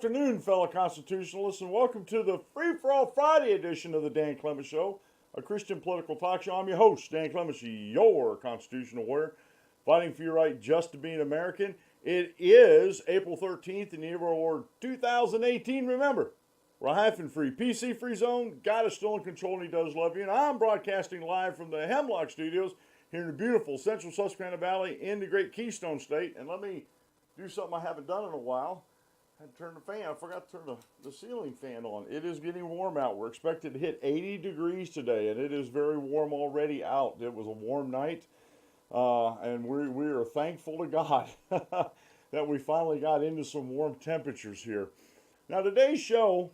afternoon, fellow constitutionalists, and welcome to the Free-for-All Friday edition of the Dan Clements Show, a Christian political talk show. I'm your host, Dan Clements, your constitutional warrior, fighting for your right just to be an American. It is April 13th in the year of our Lord 2018. Remember, we're a hyphen-free, PC-free zone. God is still in control, and He does love you. And I'm broadcasting live from the Hemlock Studios here in the beautiful central Susquehanna Valley in the great Keystone State. And let me do something I haven't done in a while. I had to turn the fan. I forgot to turn the ceiling fan on. It is getting warm out. We're expected to hit 80 degrees today, and it is very warm already out. It was a warm night, and we are thankful to God that we finally got into some warm temperatures here. Now, today's show,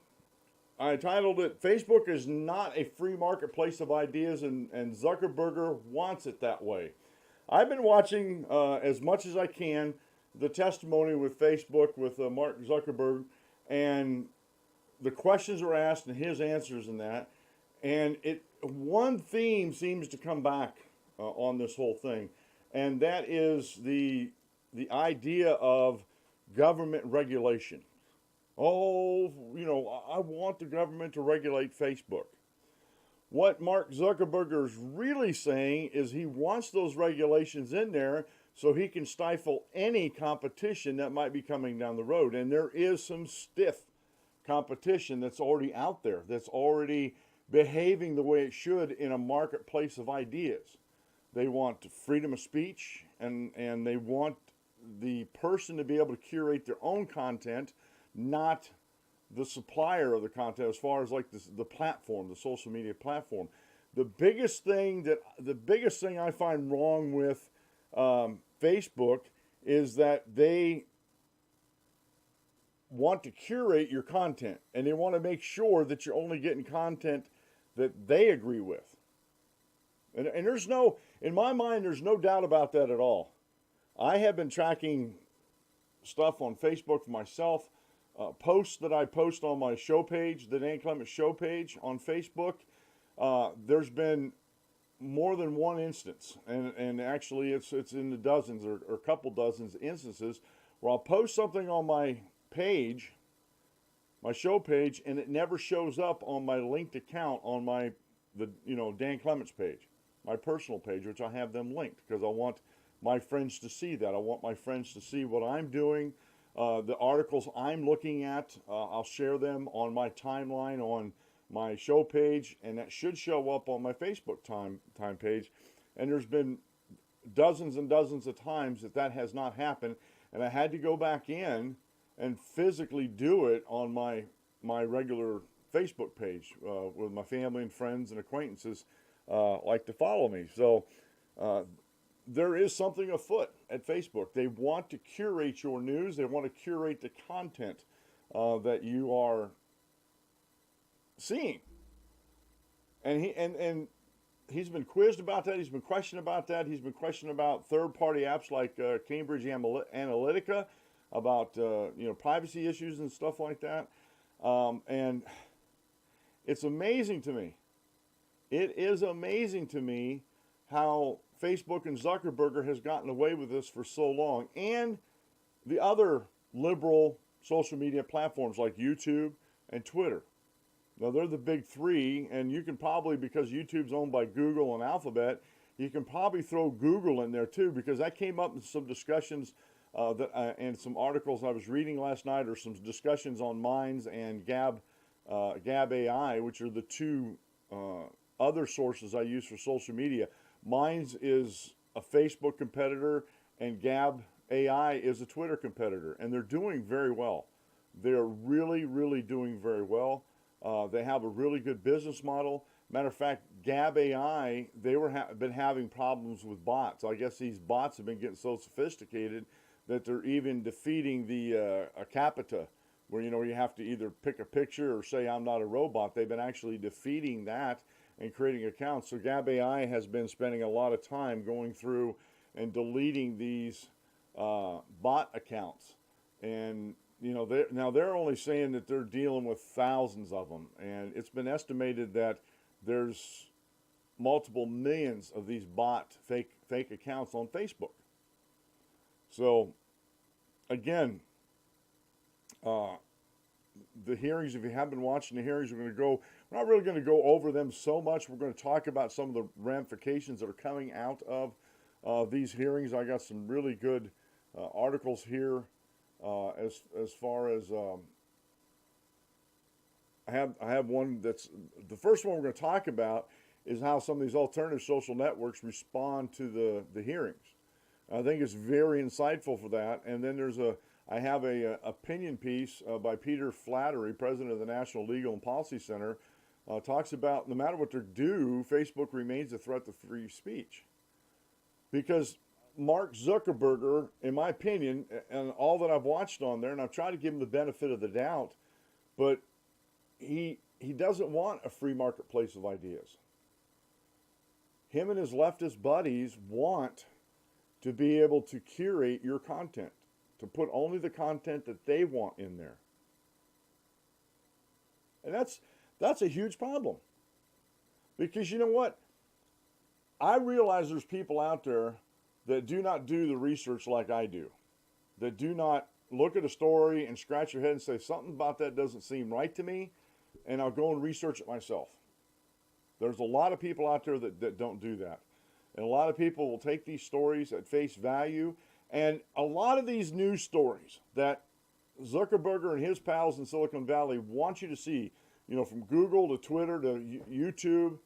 I titled it, Facebook is not a free marketplace of ideas, and Zuckerberg wants it that way. I've been watching as much as I can the testimony with Facebook with Mark Zuckerberg, and the questions are asked and his answers in that. And one theme seems to come back on this whole thing, and that is the idea of government regulation. Oh, I want the government to regulate Facebook. What Mark Zuckerberg is really saying is he wants those regulations in there so he can stifle any competition that might be coming down the road. And there is some stiff competition that's already out there, that's already behaving the way it should in a marketplace of ideas. They want freedom of speech, and they want the person to be able to curate their own content, not the supplier of the content as far as like the platform, the social media platform. The biggest thing I find wrong with Facebook is that they want to curate your content, and they want to make sure that you're only getting content that they agree with. And in my mind, there's no doubt about that at all. I have been tracking stuff on Facebook for myself, posts that I post on my show page, the Dan Clements Show page on Facebook. There's been more than one instance, and actually it's in the dozens or a couple dozens instances where I'll post something on my page, my show page, and it never shows up on my linked account on the Dan Clements page, my personal page, which I have them linked because I want my friends to see that. I want my friends to see what I'm doing, the articles I'm looking at. I'll share them on my timeline on my show page, and that should show up on my Facebook time page. And there's been dozens and dozens of times that has not happened, and I had to go back in and physically do it on my regular Facebook page with my family and friends and acquaintances like to follow me. So there is something afoot at Facebook. They want to curate your news. They want to curate the content that you are seeing. And he's been quizzed about that. He's been questioned about that. He's been questioned about third-party apps like Cambridge Analytica, about privacy issues and stuff like that. And it's amazing to me. It is amazing to me how Facebook and Zuckerberg has gotten away with this for so long, and the other liberal social media platforms like YouTube and Twitter. Now, they're the big three, and you can probably, because YouTube's owned by Google and Alphabet, you can probably throw Google in there too, because that came up in some discussions and some articles I was reading last night, or some discussions on Minds and Gab.AI, which are the two other sources I use for social media. Minds is a Facebook competitor, and Gab.AI is a Twitter competitor, and they're doing very well. They're really, really doing very well. They have a really good business model. Matter of fact, Gab.AI, they been having problems with bots. I guess these bots have been getting so sophisticated that they're even defeating the capita, where you have to either pick a picture or say I'm not a robot. They've been actually defeating that and creating accounts. So Gab.AI has been spending a lot of time going through and deleting these bot accounts. And they're only saying that they're dealing with thousands of them, and it's been estimated that there's multiple millions of these fake accounts on Facebook. So again, the hearings. If you have been watching the hearings, we're not really going to go over them so much. We're going to talk about some of the ramifications that are coming out of these hearings. I got some really good articles here as far as I have one that's the first one we're going to talk about is how some of these alternative social networks respond to the hearings. I think it's very insightful for that. And then I have a opinion piece by Peter Flattery, president of the National Legal and Policy Center, talks about no matter what they do, Facebook remains a threat to free speech. Because Mark Zuckerberg, in my opinion, and all that I've watched on there, and I've tried to give him the benefit of the doubt, but he doesn't want a free marketplace of ideas. Him and his leftist buddies want to be able to curate your content, to put only the content that they want in there. And that's a huge problem. Because you know what? I realize there's people out there that do not do the research like I do, that do not look at a story and scratch your head and say something about that doesn't seem right to me, and I'll go and research it myself. There's a lot of people out there that don't do that. And a lot of people will take these stories at face value, and a lot of these news stories that Zuckerberg and his pals in Silicon Valley want you to see, from Google to Twitter to YouTube,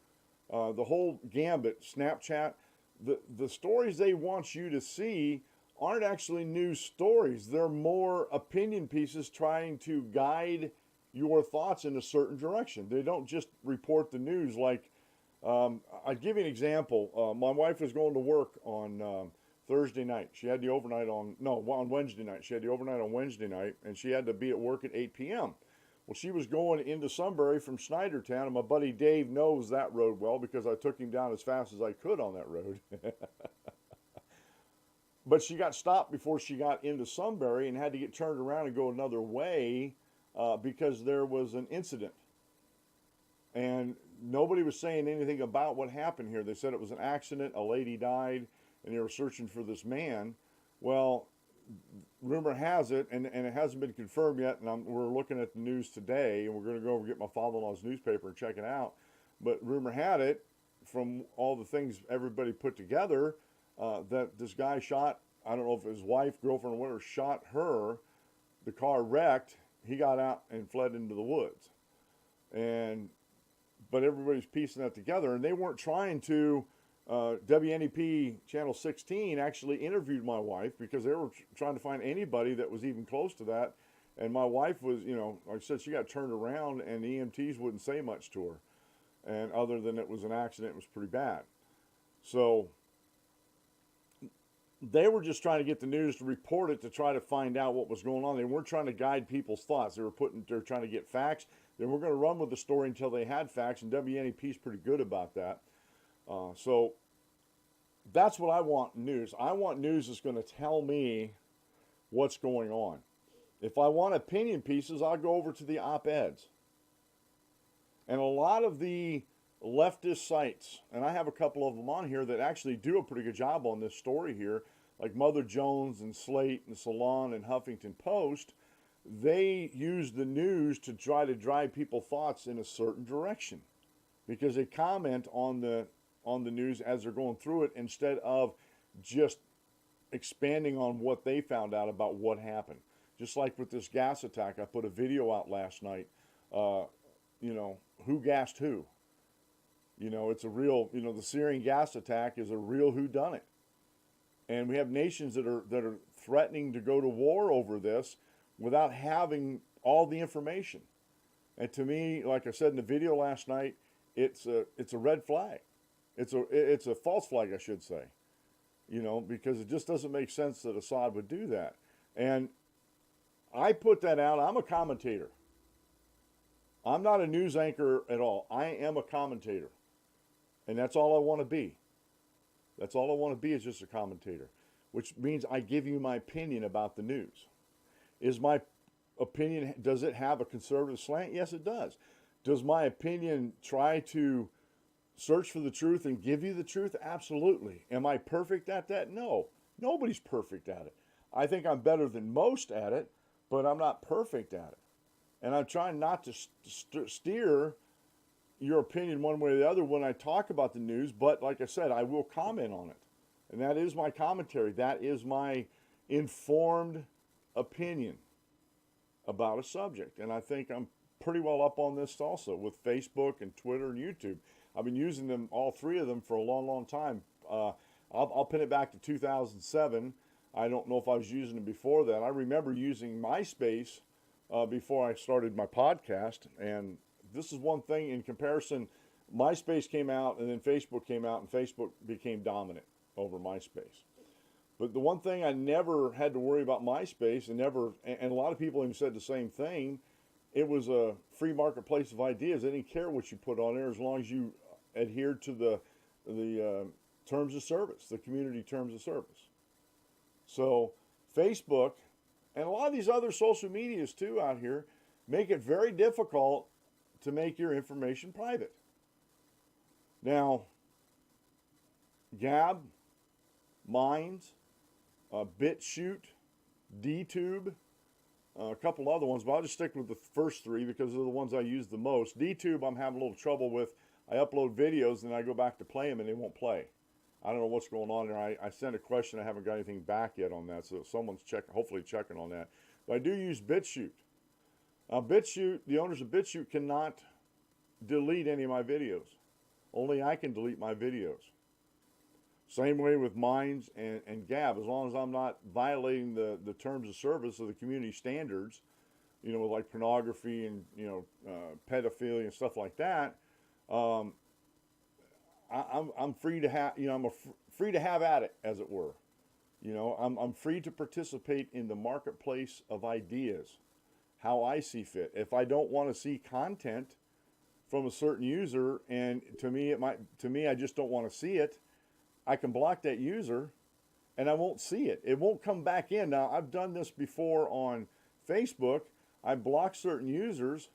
the whole gambit, Snapchat, the stories they want you to see aren't actually news stories. They're more opinion pieces trying to guide your thoughts in a certain direction. They don't just report the news like, I'll give you an example. My wife was going to work on Thursday night. She had the overnight on Wednesday night. She had the overnight on Wednesday night, and she had to be at work at 8 p.m. Well, she was going into Sunbury from Snydertown, and my buddy Dave knows that road well because I took him down as fast as I could on that road. But she got stopped before she got into Sunbury and had to get turned around and go another way because there was an incident. And nobody was saying anything about what happened here. They said it was an accident, a lady died, and they were searching for this man. Well, rumor has it, and it hasn't been confirmed yet, and we're looking at the news today, and we're going to go over and get my father-in-law's newspaper and check it out. But rumor had it, from all the things everybody put together, that this guy shot, I don't know if his wife, girlfriend, or whatever, shot her. The car wrecked. He got out and fled into the woods. But everybody's piecing that together, and they weren't trying to. WNEP Channel 16 actually interviewed my wife because they were trying to find anybody that was even close to that. And my wife was, like I said, she got turned around and the EMTs wouldn't say much to her. And other than it was an accident, it was pretty bad. So they were just trying to get the news to report it to try to find out what was going on. They weren't trying to guide people's thoughts. They're trying to get facts. They were going to run with the story until they had facts, and WNEP is pretty good about that. So that's what I want news. I want news that's going to tell me what's going on. If I want opinion pieces, I'll go over to the op-eds. And a lot of the leftist sites, and I have a couple of them on here that actually do a pretty good job on this story here, like Mother Jones and Slate and Salon and Huffington Post, they use the news to try to drive people's thoughts in a certain direction because they comment on the news as they're going through it instead of just expanding on what they found out about what happened. Just like with this gas attack, I put a video out last night, who gassed who. It's a real, the Syrian gas attack is a real whodunit. And we have nations that are threatening to go to war over this without having all the information. And to me, like I said in the video last night, it's a red flag. It's a false flag, I should say, because it just doesn't make sense that Assad would do that. And I put that out. I'm a commentator. I'm not a news anchor at all. I am a commentator. And that's all I want to be. That's all I want to be is just a commentator, which means I give you my opinion about the news. Is my opinion, does it have a conservative slant? Yes, it does. Does my opinion try to search for the truth and give you the truth? Absolutely. Am I perfect at that? No. Nobody's perfect at it. I think I'm better than most at it, but I'm not perfect at it. And I'm trying not to steer your opinion one way or the other when I talk about the news, but like I said, I will comment on it. And that is my commentary. That is my informed opinion about a subject. And I think I'm pretty well up on this also with Facebook and Twitter and YouTube. I've been using them, all three of them, for a long, long time. I'll pin it back to 2007. I don't know if I was using them before that. I remember using MySpace before I started my podcast. And this is one thing in comparison. MySpace came out and then Facebook came out, and Facebook became dominant over MySpace. But the one thing I never had to worry about MySpace, and a lot of people even said the same thing, it was a free marketplace of ideas. They didn't care what you put on there as long as you adhered to the terms of service, the community terms of service. So Facebook and a lot of these other social medias too out here make it very difficult to make your information private. Now, Gab, Minds, BitShoot, DTube, a couple other ones, but I'll just stick with the first three because they're the ones I use the most. DTube, I'm having a little trouble with. I upload videos and I go back to play them and they won't play. I don't know what's going on there. I sent a question. I haven't got anything back yet on that, so someone's hopefully checking on that. But I do use BitShoot. BitShoot, the owners of BitShoot cannot delete any of my videos. Only I can delete my videos. Same way with Minds and Gab. As long as I'm not violating the terms of service of the community standards, with like pornography and, pedophilia and stuff like that, I'm free to have, free to have at it, as it were. I'm free to participate in the marketplace of ideas, how I see fit. If I don't want to see content from a certain user, and to me I just don't want to see it, I can block that user and I won't see it. It won't come back in. Now, I've done this before on Facebook. I block certain users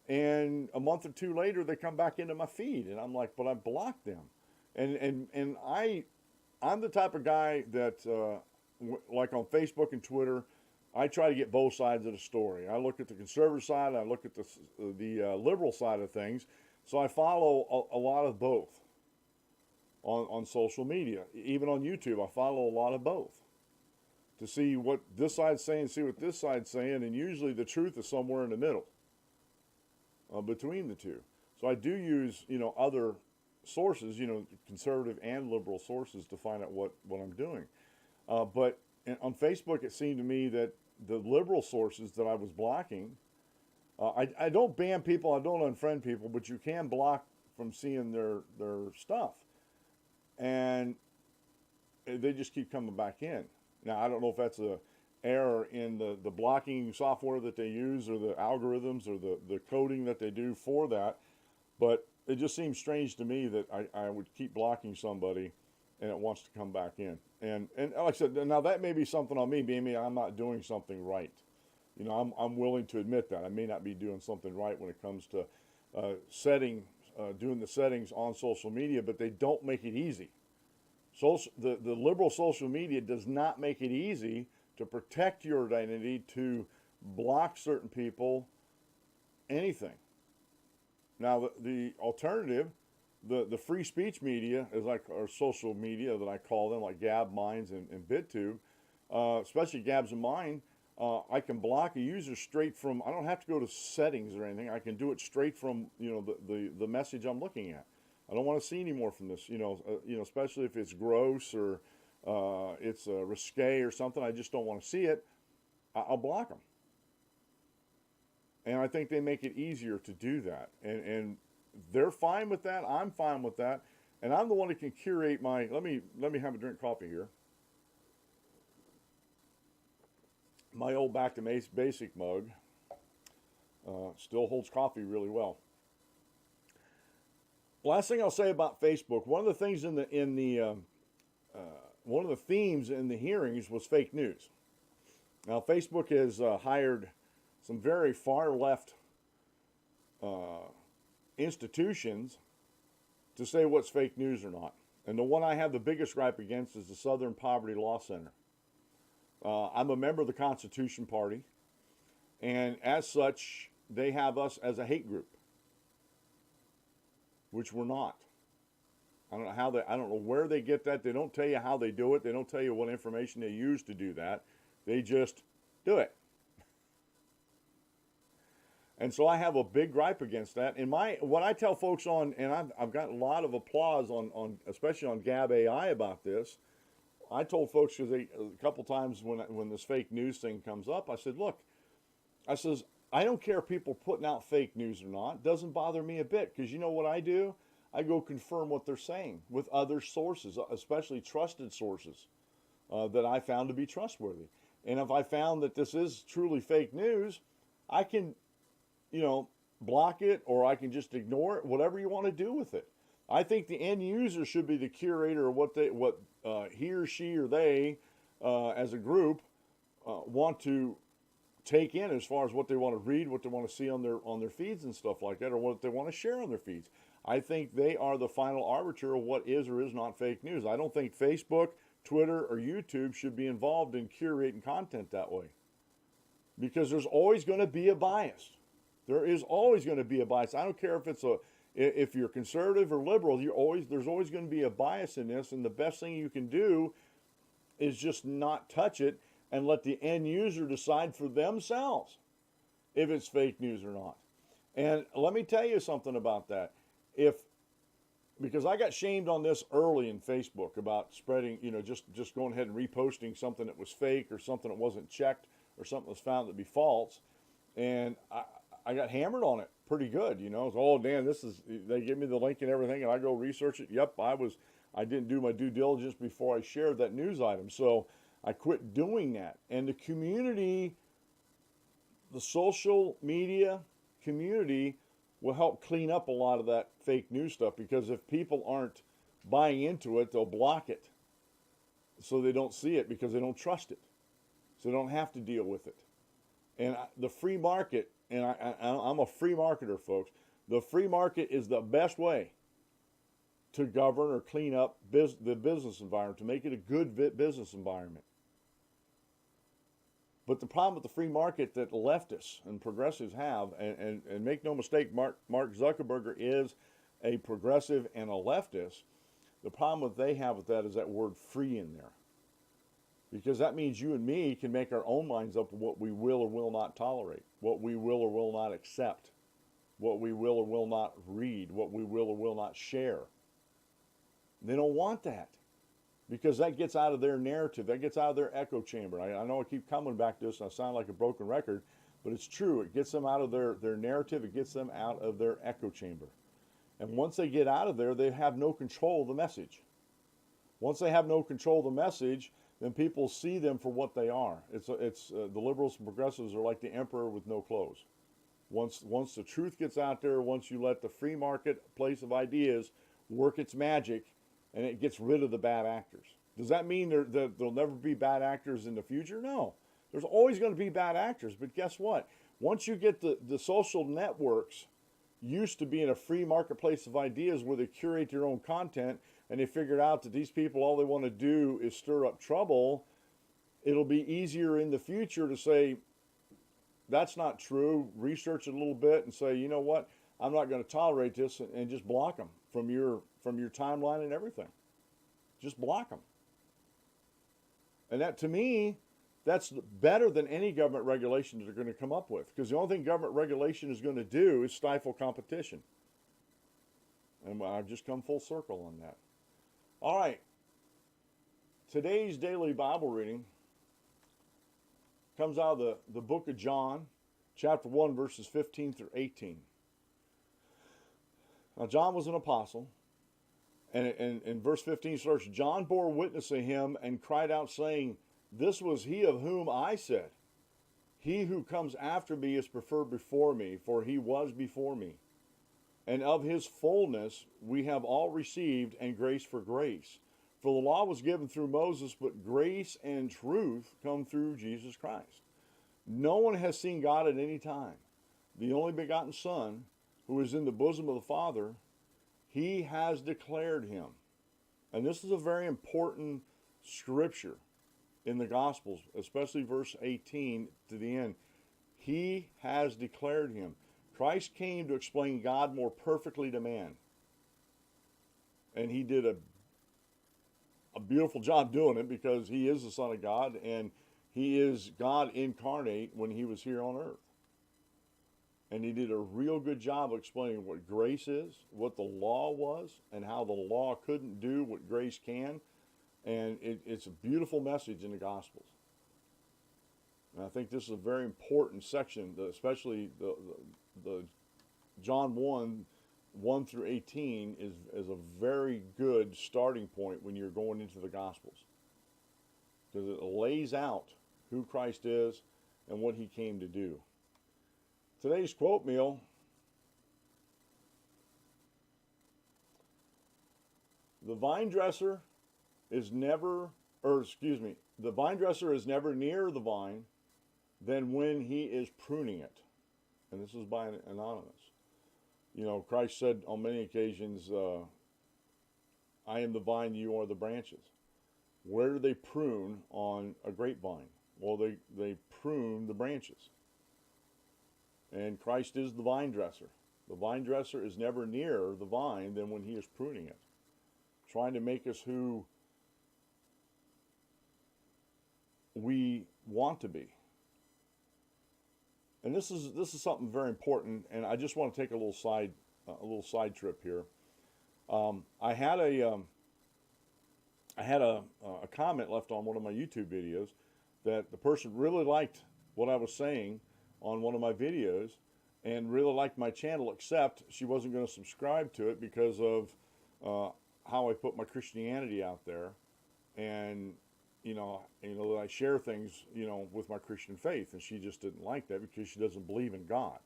and a month or two later they come back into my feed and I'm like, but I blocked them. And I'm the type of guy that like on Facebook and Twitter, I try to get both sides of the story. I look at the conservative side, I look at the liberal side of things. So I follow a lot of both. On social media, even on YouTube, I follow a lot of both to see what this side's saying, see what this side's saying, and usually the truth is somewhere in the middle between the two. So I do use, other sources, conservative and liberal sources to find out what I'm doing. But on Facebook, it seemed to me that the liberal sources that I was blocking, I don't ban people, I don't unfriend people, but you can block from seeing their stuff. And they just keep coming back in. Now, I don't know if that's an error in the blocking software that they use or the algorithms or the coding that they do for that, but it just seems strange to me that I would keep blocking somebody and it wants to come back in. And like I said, now that may be something on me, being I'm not doing something right. I'm willing to admit that. I may not be doing something right when it comes to doing the settings on social media, but they don't make it easy. The liberal social media does not make it easy to protect your identity, to block certain people, anything. Now, the alternative, the free speech media, or social media that I call them, like Gab, Minds, and BitTube, especially Gab's and Mine, I can block a user straight from, I don't have to go to settings or anything. I can do it straight from, the message I'm looking at. I don't want to see any more from this, especially if it's gross or it's risque or something. I just don't want to see it. I'll block them. And I think they make it easier to do that. And they're fine with that. I'm fine with that. And I'm the one who can curate my, let me have a drink of coffee here. My old Back to Basic mug still holds coffee really well. Last thing I'll say about Facebook, one of the things one of the themes in the hearings was fake news. Now, Facebook has hired some very far left institutions to say what's fake news or not. And the one I have the biggest gripe against is the Southern Poverty Law Center. I'm a member of the Constitution Party, and as such, they have us as a hate group, which we're not. I don't know how I don't know where they get that. They don't tell you how they do it. They don't tell you what information they use to do that. They just do it. And so I have a big gripe against that. And what I tell folks on, and I've got a lot of applause on especially on Gab.AI about this. I told folks, because a couple times when this fake news thing comes up, I said, look, I says, I don't care if people putting out fake news or not. It doesn't bother me a bit, because you know what I do? I go confirm what they're saying with other sources, especially trusted sources that I found to be trustworthy. And if I found that this is truly fake news, I can, block it, or I can just ignore it, whatever you want to do with it. I think the end user should be the curator of what he or she or they, as a group, want to take in as far as what they want to read, what they want to see on their feeds and stuff like that, or what they want to share on their feeds. I think they are the final arbiter of what is or is not fake news. I don't think Facebook, Twitter, or YouTube should be involved in curating content that way, because there's always going to be a bias. There is always going to be a bias. I don't care if you're conservative or liberal. There's always going to be a bias in this, and the best thing you can do is just not touch it and let the end user decide for themselves if it's fake news or not. And let me tell you something about that. Because I got shamed on this early in Facebook about spreading, just going ahead and reposting something that was fake, or something that wasn't checked, or something that was found to be false. And I got hammered on it pretty good, Oh, Dan, they give me the link and everything, and I go research it. Yep, I didn't do my due diligence before I shared that news item. So I quit doing that. And the community, the social media community, will help clean up a lot of that fake news stuff, because if people aren't buying into it, they'll block it so they don't see it, because they don't trust it, so they don't have to deal with it. And the free market, and I'm a free marketer, folks, the free market is the best way to govern or clean up the business environment, to make it a good business environment. But the problem with the free market that leftists and progressives have, and make no mistake, Mark Zuckerberg is a progressive and a leftist. The problem that they have with that is that word free in there. Because that means you and me can make our own minds up of what we will or will not tolerate, what we will or will not accept, what we will or will not read, what we will or will not share. They don't want that, because that gets out of their narrative. That gets out of their echo chamber. I know I keep coming back to this, and I sound like a broken record, but it's true. It gets them out of their narrative. It gets them out of their echo chamber. And once they get out of there, they have no control of the message. Once they have no control of the message, then people see them for what they are. The liberals and progressives are like the emperor with no clothes. Once the truth gets out there, once you let the free market place of ideas work its magic, and it gets rid of the bad actors. Does that mean there'll never be bad actors in the future? No. There's always going to be bad actors, but guess what? Once you get the social networks used to being a free marketplace of ideas where they curate their own content, and they figured out that these people, all they want to do is stir up trouble, it'll be easier in the future to say, that's not true, research it a little bit, and say, you know what, I'm not going to tolerate this, and just block them from your timeline and everything. Just block them. And that, to me, that's better than any government regulation that they're going to come up with, because the only thing government regulation is going to do is stifle competition. And I've just come full circle on that. All right. Today's daily Bible reading comes out of the book of John, chapter 1, verses 15 through 18. Now, John was an apostle, and in verse 15 starts, John bore witness to him and cried out, saying, this was he of whom I said, he who comes after me is preferred before me, for he was before me. And of his fullness we have all received, and grace for grace. For the law was given through Moses, but grace and truth come through Jesus Christ. No one has seen God at any time. The only begotten Son, who is in the bosom of the Father, he has declared him. And this is a very important scripture in the Gospels, especially verse 18 to the end. He has declared him. Christ came to explain God more perfectly to man. And he did a beautiful job doing it because he is the Son of God and he is God incarnate when he was here on earth. And he did a real good job of explaining what grace is, what the law was, and how the law couldn't do what grace can. And it's a beautiful message in the Gospels. And I think this is a very important section, especially the John 1 through 18 is a very good starting point when you're going into the Gospels. Because it lays out who Christ is and what he came to do. Today's quote meal: the vine dresser is never nearer the vine than when he is pruning it. And this is by an anonymous. You know, Christ said on many occasions, I am the vine, you are the branches. Where do they prune on a grapevine? Well, they prune the branches. And Christ is the vine dresser. The vine dresser is never nearer the vine than when he is pruning it, trying to make us who we want to be. And this is something very important, and I just want to take a little side trip here. I had a comment left on one of my YouTube videos that the person really liked what I was saying on one of my videos and really liked my channel, except she wasn't going to subscribe to it because of how I put my Christianity out there, and that I share things, with my Christian faith, and she just didn't like that because she doesn't believe in God.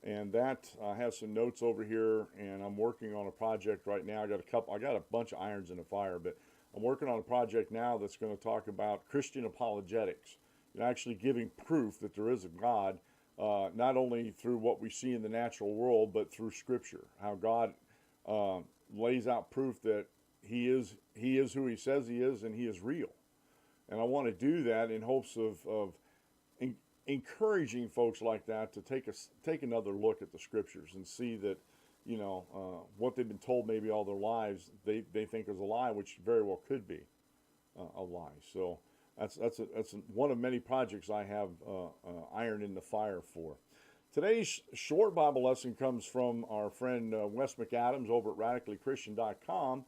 And that has some notes over here, and I'm working on a project right now. I got a bunch of irons in the fire, but I'm working on a project now that's going to talk about Christian apologetics, and actually giving proof that there is a God, not only through what we see in the natural world, but through Scripture. How God lays out proof that He is who He says He is, and He is real. And I want to do that in hopes of encouraging folks like that to take another look at the Scriptures and see that, what they've been told maybe all their lives, they think is a lie, which very well could be a lie. So that's one of many projects I have iron in the fire for. Today's short Bible lesson comes from our friend Wes McAdams over at radicallychristian.com.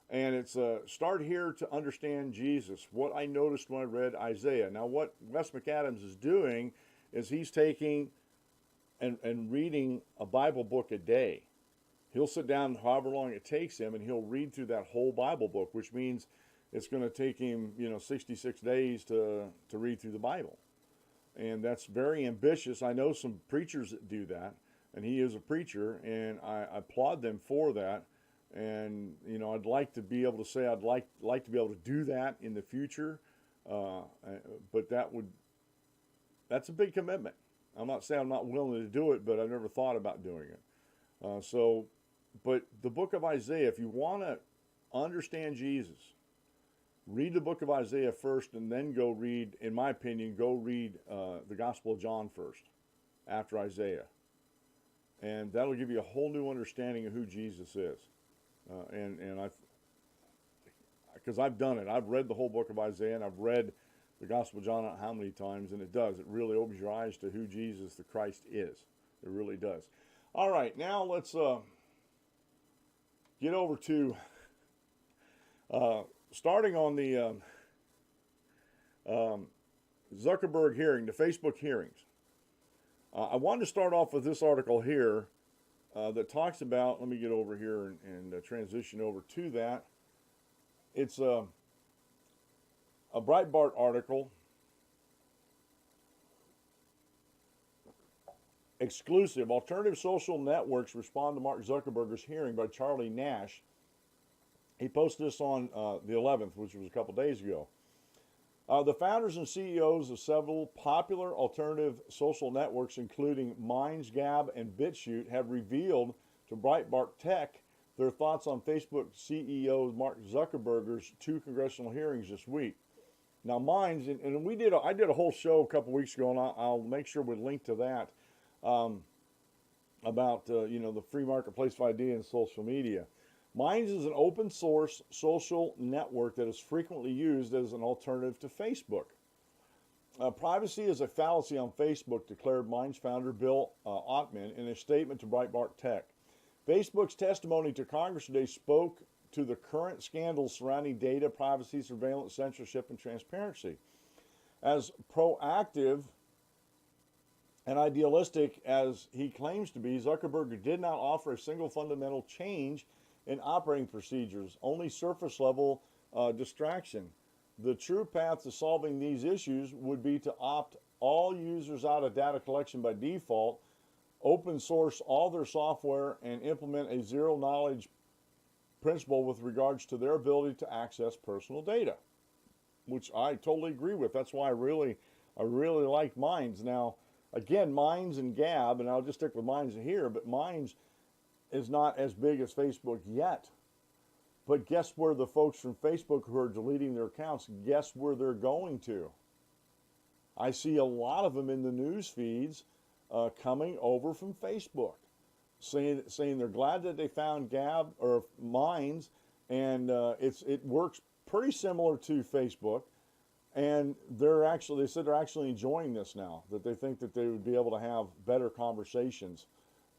And it's start here to understand Jesus. What I noticed when I read Isaiah. Now, what Wes McAdams is doing is he's taking and reading a Bible book a day. He'll sit down however long it takes him, and he'll read through that whole Bible book, which means it's going to take him, 66 days to read through the Bible. And that's very ambitious. I know some preachers that do that, and he is a preacher, and I applaud them for that. And I'd like to be able to say I'd like to be able to do that in the future, but that's a big commitment. I'm not saying I'm not willing to do it, but I've never thought about doing it. But the book of Isaiah, if you want to understand Jesus, read the book of Isaiah first, and then go read, in my opinion, the Gospel of John first, after Isaiah, and that'll give you a whole new understanding of who Jesus is. Because I've done it. I've read the whole book of Isaiah, and I've read the Gospel of John I don't know how many times, and it really opens your eyes to who Jesus the Christ is. It really does. All right, now let's get over to starting on the Zuckerberg hearing, the Facebook hearings. I wanted to start off with this article here that talks about, let me get over here and transition over to that. It's a Breitbart article, exclusive. Alternative social networks respond to Mark Zuckerberg's hearing, by Charlie Nash. He posted this on the 11th, which was a couple days ago. The founders and CEOs of several popular alternative social networks, including Minds, Gab, and BitShoot, have revealed to Breitbart Tech their thoughts on Facebook CEO Mark Zuckerberg's 2 congressional hearings this week. Now, Minds, and I did a whole show a couple weeks ago, and I'll make sure we link to that, about the free marketplace of idea and social media. Minds is an open source social network that is frequently used as an alternative to Facebook. Privacy is a fallacy on Facebook, declared Minds founder Bill Ottman in a statement to Breitbart Tech. Facebook's testimony to Congress today spoke to the current scandals surrounding data, privacy, surveillance, censorship, and transparency. As proactive and idealistic as he claims to be, Zuckerberg did not offer a single fundamental change in operating procedures, only surface level distraction. The true path to solving these issues would be to opt all users out of data collection by default, open source all their software, and implement a zero knowledge principle with regards to their ability to access personal data, which I totally agree with. That's why I really like Minds. Now, again, Minds and Gab, and I'll just stick with Minds here, but Minds is not as big as Facebook yet. But guess where the folks from Facebook who are deleting their accounts, guess where they're going to? I see a lot of them in the news feeds coming over from Facebook, saying they're glad that they found Gab or Minds, and it works pretty similar to Facebook, and they said they're actually enjoying this now, that they think that they would be able to have better conversations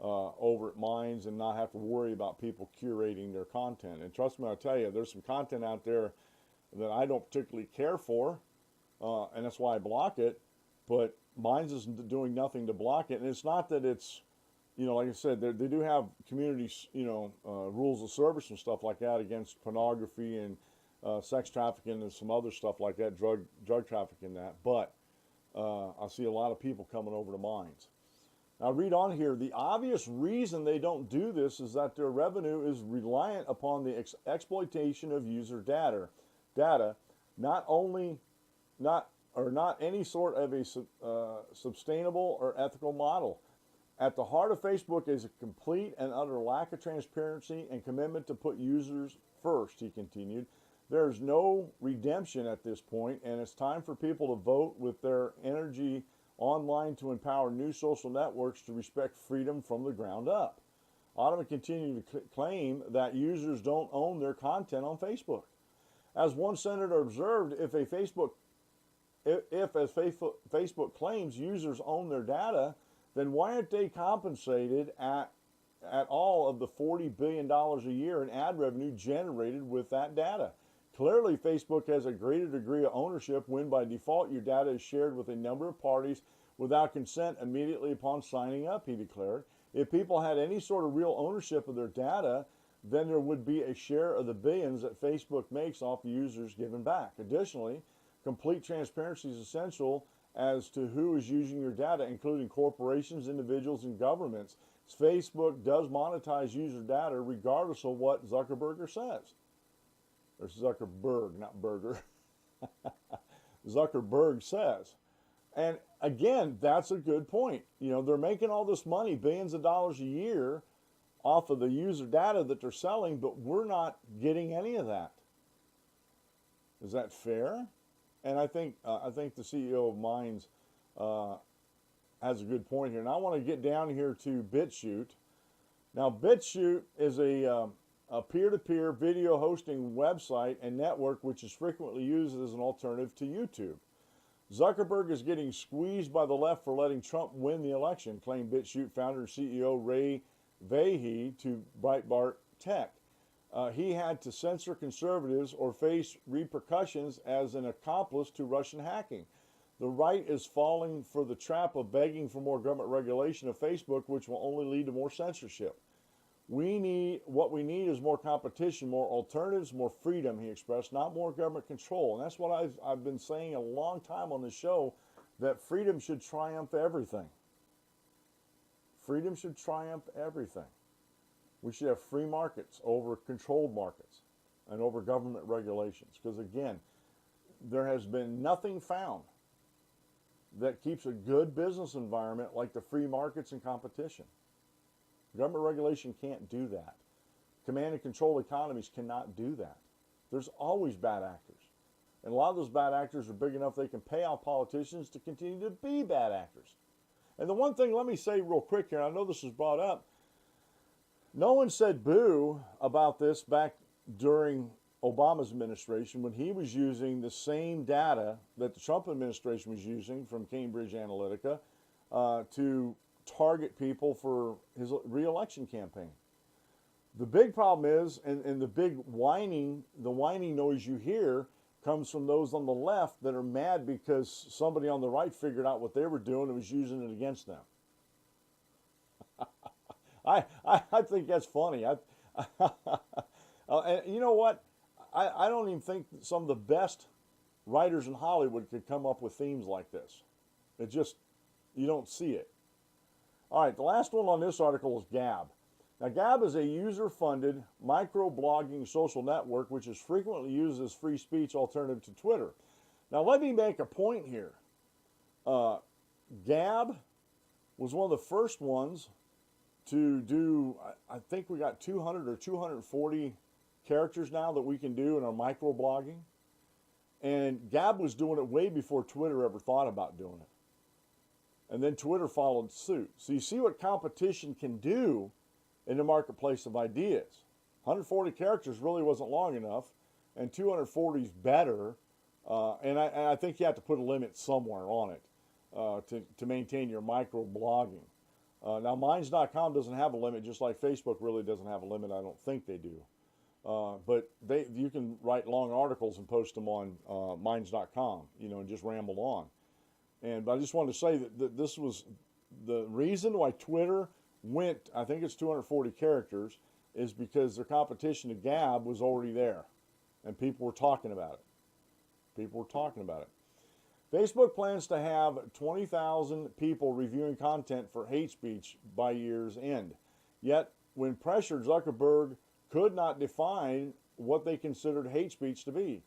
over at Minds and not have to worry about people curating their content. And trust me, I'll tell you, there's some content out there that I don't particularly care for, and that's why I block it, but Minds is doing nothing to block it. And it's not that it's, like I said, they do have community, rules of service and stuff like that against pornography and sex trafficking and some other stuff like that, drug trafficking that. But I see a lot of people coming over to Minds. Now, read on here. The obvious reason they don't do this is that their revenue is reliant upon the exploitation of user data, not any sort of a sustainable or ethical model. At the heart of Facebook is a complete and utter lack of transparency and commitment to put users first, he continued. There is no redemption at this point, and it's time for people to vote with their energy online to empower new social networks to respect freedom from the ground up. Ottman continued to claim that users don't own their content on Facebook. As one senator observed, if as Facebook claims users own their data, then why aren't they compensated at all of the $40 billion a year in ad revenue generated with that data? Clearly, Facebook has a greater degree of ownership when, by default, your data is shared with a number of parties without consent immediately upon signing up, he declared. If people had any sort of real ownership of their data, then there would be a share of the billions that Facebook makes off the users given back. Additionally, complete transparency is essential as to who is using your data, including corporations, individuals, and governments. Facebook does monetize user data regardless of what Zuckerberg says. Or Zuckerberg, not Burger. Zuckerberg says. And again, that's a good point. They're making all this money, billions of dollars a year, off of the user data that they're selling, but we're not getting any of that. Is that fair? And I think the CEO of Minds has a good point here. And I want to get down here to BitShoot. Now, BitShoot is a peer-to-peer video hosting website and network which is frequently used as an alternative to YouTube. Zuckerberg is getting squeezed by the left for letting Trump win the election, claimed BitShoot founder and CEO Ray Vahey to Breitbart Tech. He had to censor conservatives or face repercussions as an accomplice to Russian hacking. The right is falling for the trap of begging for more government regulation of Facebook, which will only lead to more censorship. What we need is more competition, more alternatives, more freedom, he expressed, not more government control. And that's what I've been saying a long time on this show, that freedom should triumph everything. Freedom should triumph everything. We should have free markets over controlled markets and over government regulations. Because again, there has been nothing found that keeps a good business environment like the free markets and competition. Government regulation can't do that. Command and control economies cannot do that. There's always bad actors. And a lot of those bad actors are big enough they can pay off politicians to continue to be bad actors. And the one thing, let me say real quick here, I know this was brought up, no one said boo about this back during Obama's administration when he was using the same data that the Trump administration was using from Cambridge Analytica to target people for his re-election campaign. The big problem is, and the big whining noise you hear comes from those on the left that are mad because somebody on the right figured out what they were doing and was using it against them. I think that's funny. And you know what? I don't even think some of the best writers in Hollywood could come up with themes like this. It just, you don't see it. All right, the last one on this article is Gab. Now, Gab is a user-funded micro-blogging social network which is frequently used as free speech alternative to Twitter. Now, let me make a point here. Gab was one of the first ones to do, I think we got 200 or 240 characters now that we can do in our micro-blogging. And Gab was doing it way before Twitter ever thought about doing it. And then Twitter followed suit. So you see what competition can do in the marketplace of ideas. 140 characters really wasn't long enough, and 240 is better. And I think you have to put a limit somewhere on it to maintain your micro-blogging. Now, Minds.com doesn't have a limit, just like Facebook really doesn't have a limit. I don't think they do. But you can write long articles and post them on Minds.com, and just ramble on. But I just wanted to say that this was the reason why Twitter went, I think it's 240 characters, is because their competition to Gab was already there. And people were talking about it. Facebook plans to have 20,000 people reviewing content for hate speech by year's end. Yet, when pressured, Zuckerberg could not define what they considered hate speech to be.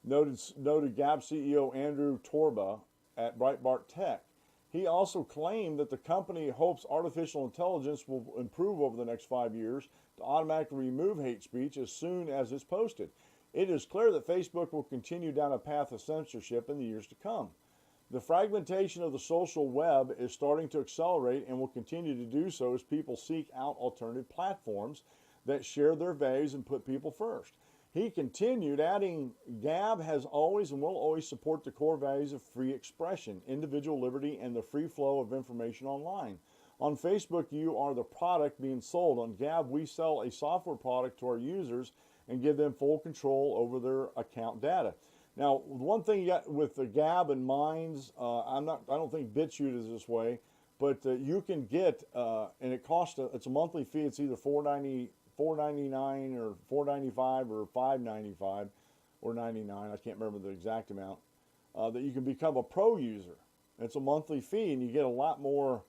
Noted Gab CEO Andrew Torba at Breitbart Tech. He also claimed that the company hopes artificial intelligence will improve over the next 5 years to automatically remove hate speech as soon as it's posted. It is clear that Facebook will continue down a path of censorship in the years to come. The fragmentation of the social web is starting to accelerate and will continue to do so as people seek out alternative platforms that share their values and put people first. He continued, adding, Gab has always and will always support the core values of free expression, individual liberty, and the free flow of information online. On Facebook, you are the product being sold. On Gab, we sell a software product to our users and give them full control over their account data. Now, one thing you got with the Gab and Minds, I don't think BitChute is this way, but you can get, and it costs, it's a monthly fee. It's either $4.99 or $4.95 or $5.95 or $99. I can't remember the exact amount. That you can become a pro user. It's a monthly fee, and you get a lot more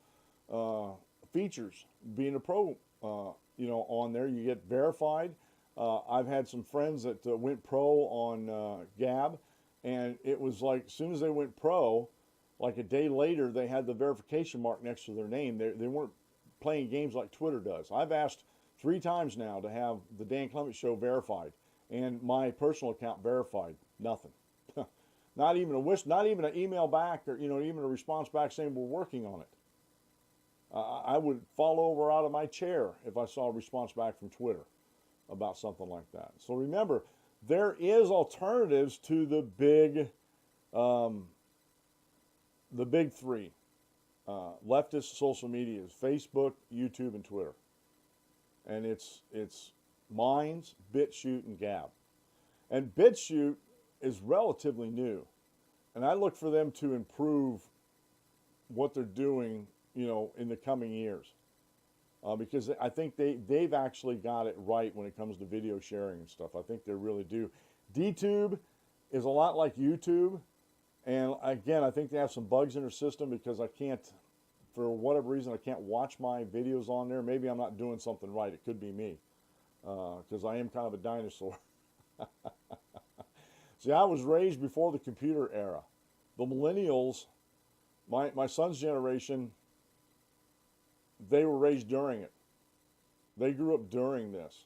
features being a pro. On there, you get verified. I've had some friends that went pro on Gab, and it was like as soon as they went pro, like a day later, they had the verification mark next to their name. They weren't playing games like Twitter does. I've asked 3 times now to have the Dan Clements Show verified and my personal account verified. Nothing. Not even an email back or even a response back saying we're working on it. I would fall over out of my chair if I saw a response back from Twitter about something like that. So remember, there is alternatives to the big 3 leftist social medias: Facebook, YouTube, and Twitter. And it's Minds, BitShoot, and Gab. And BitShoot is relatively new, and I look for them to improve what they're doing, in the coming years, because I think they've actually got it right when it comes to video sharing and stuff. I think they really do. DTube is a lot like YouTube, and again, I think they have some bugs in their system because I can't, for whatever reason, I can't watch my videos on there. Maybe I'm not doing something right. It could be me, because I am kind of a dinosaur. See, I was raised before the computer era. The millennials, my son's generation, they were raised during it. They grew up during this.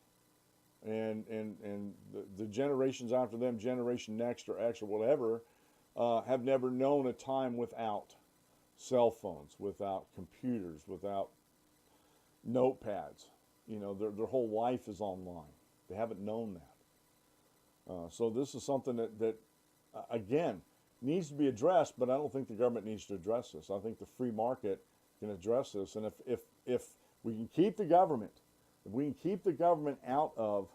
and the generations after them, Generation Next or X or whatever, have never known a time without cell phones, without computers, without notepads. You know, their whole life is online. They haven't known that. So this is something that again, needs to be addressed, but I don't think the government needs to address this. I think the free market can address this. And if we can keep the government, if we can keep the government out of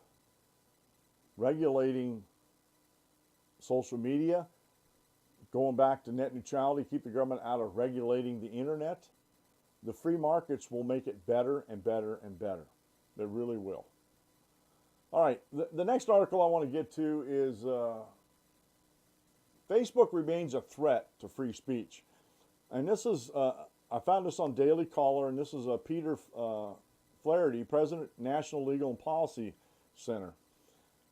regulating social media, going back to net neutrality, keep the government out of regulating the internet, the free markets will make it better and better and better. They really will. All right, the next article I want to get to is Facebook remains a threat to free speech. And this is, I found this on Daily Caller, and this is Peter Flaherty, President, National Legal and Policy Center.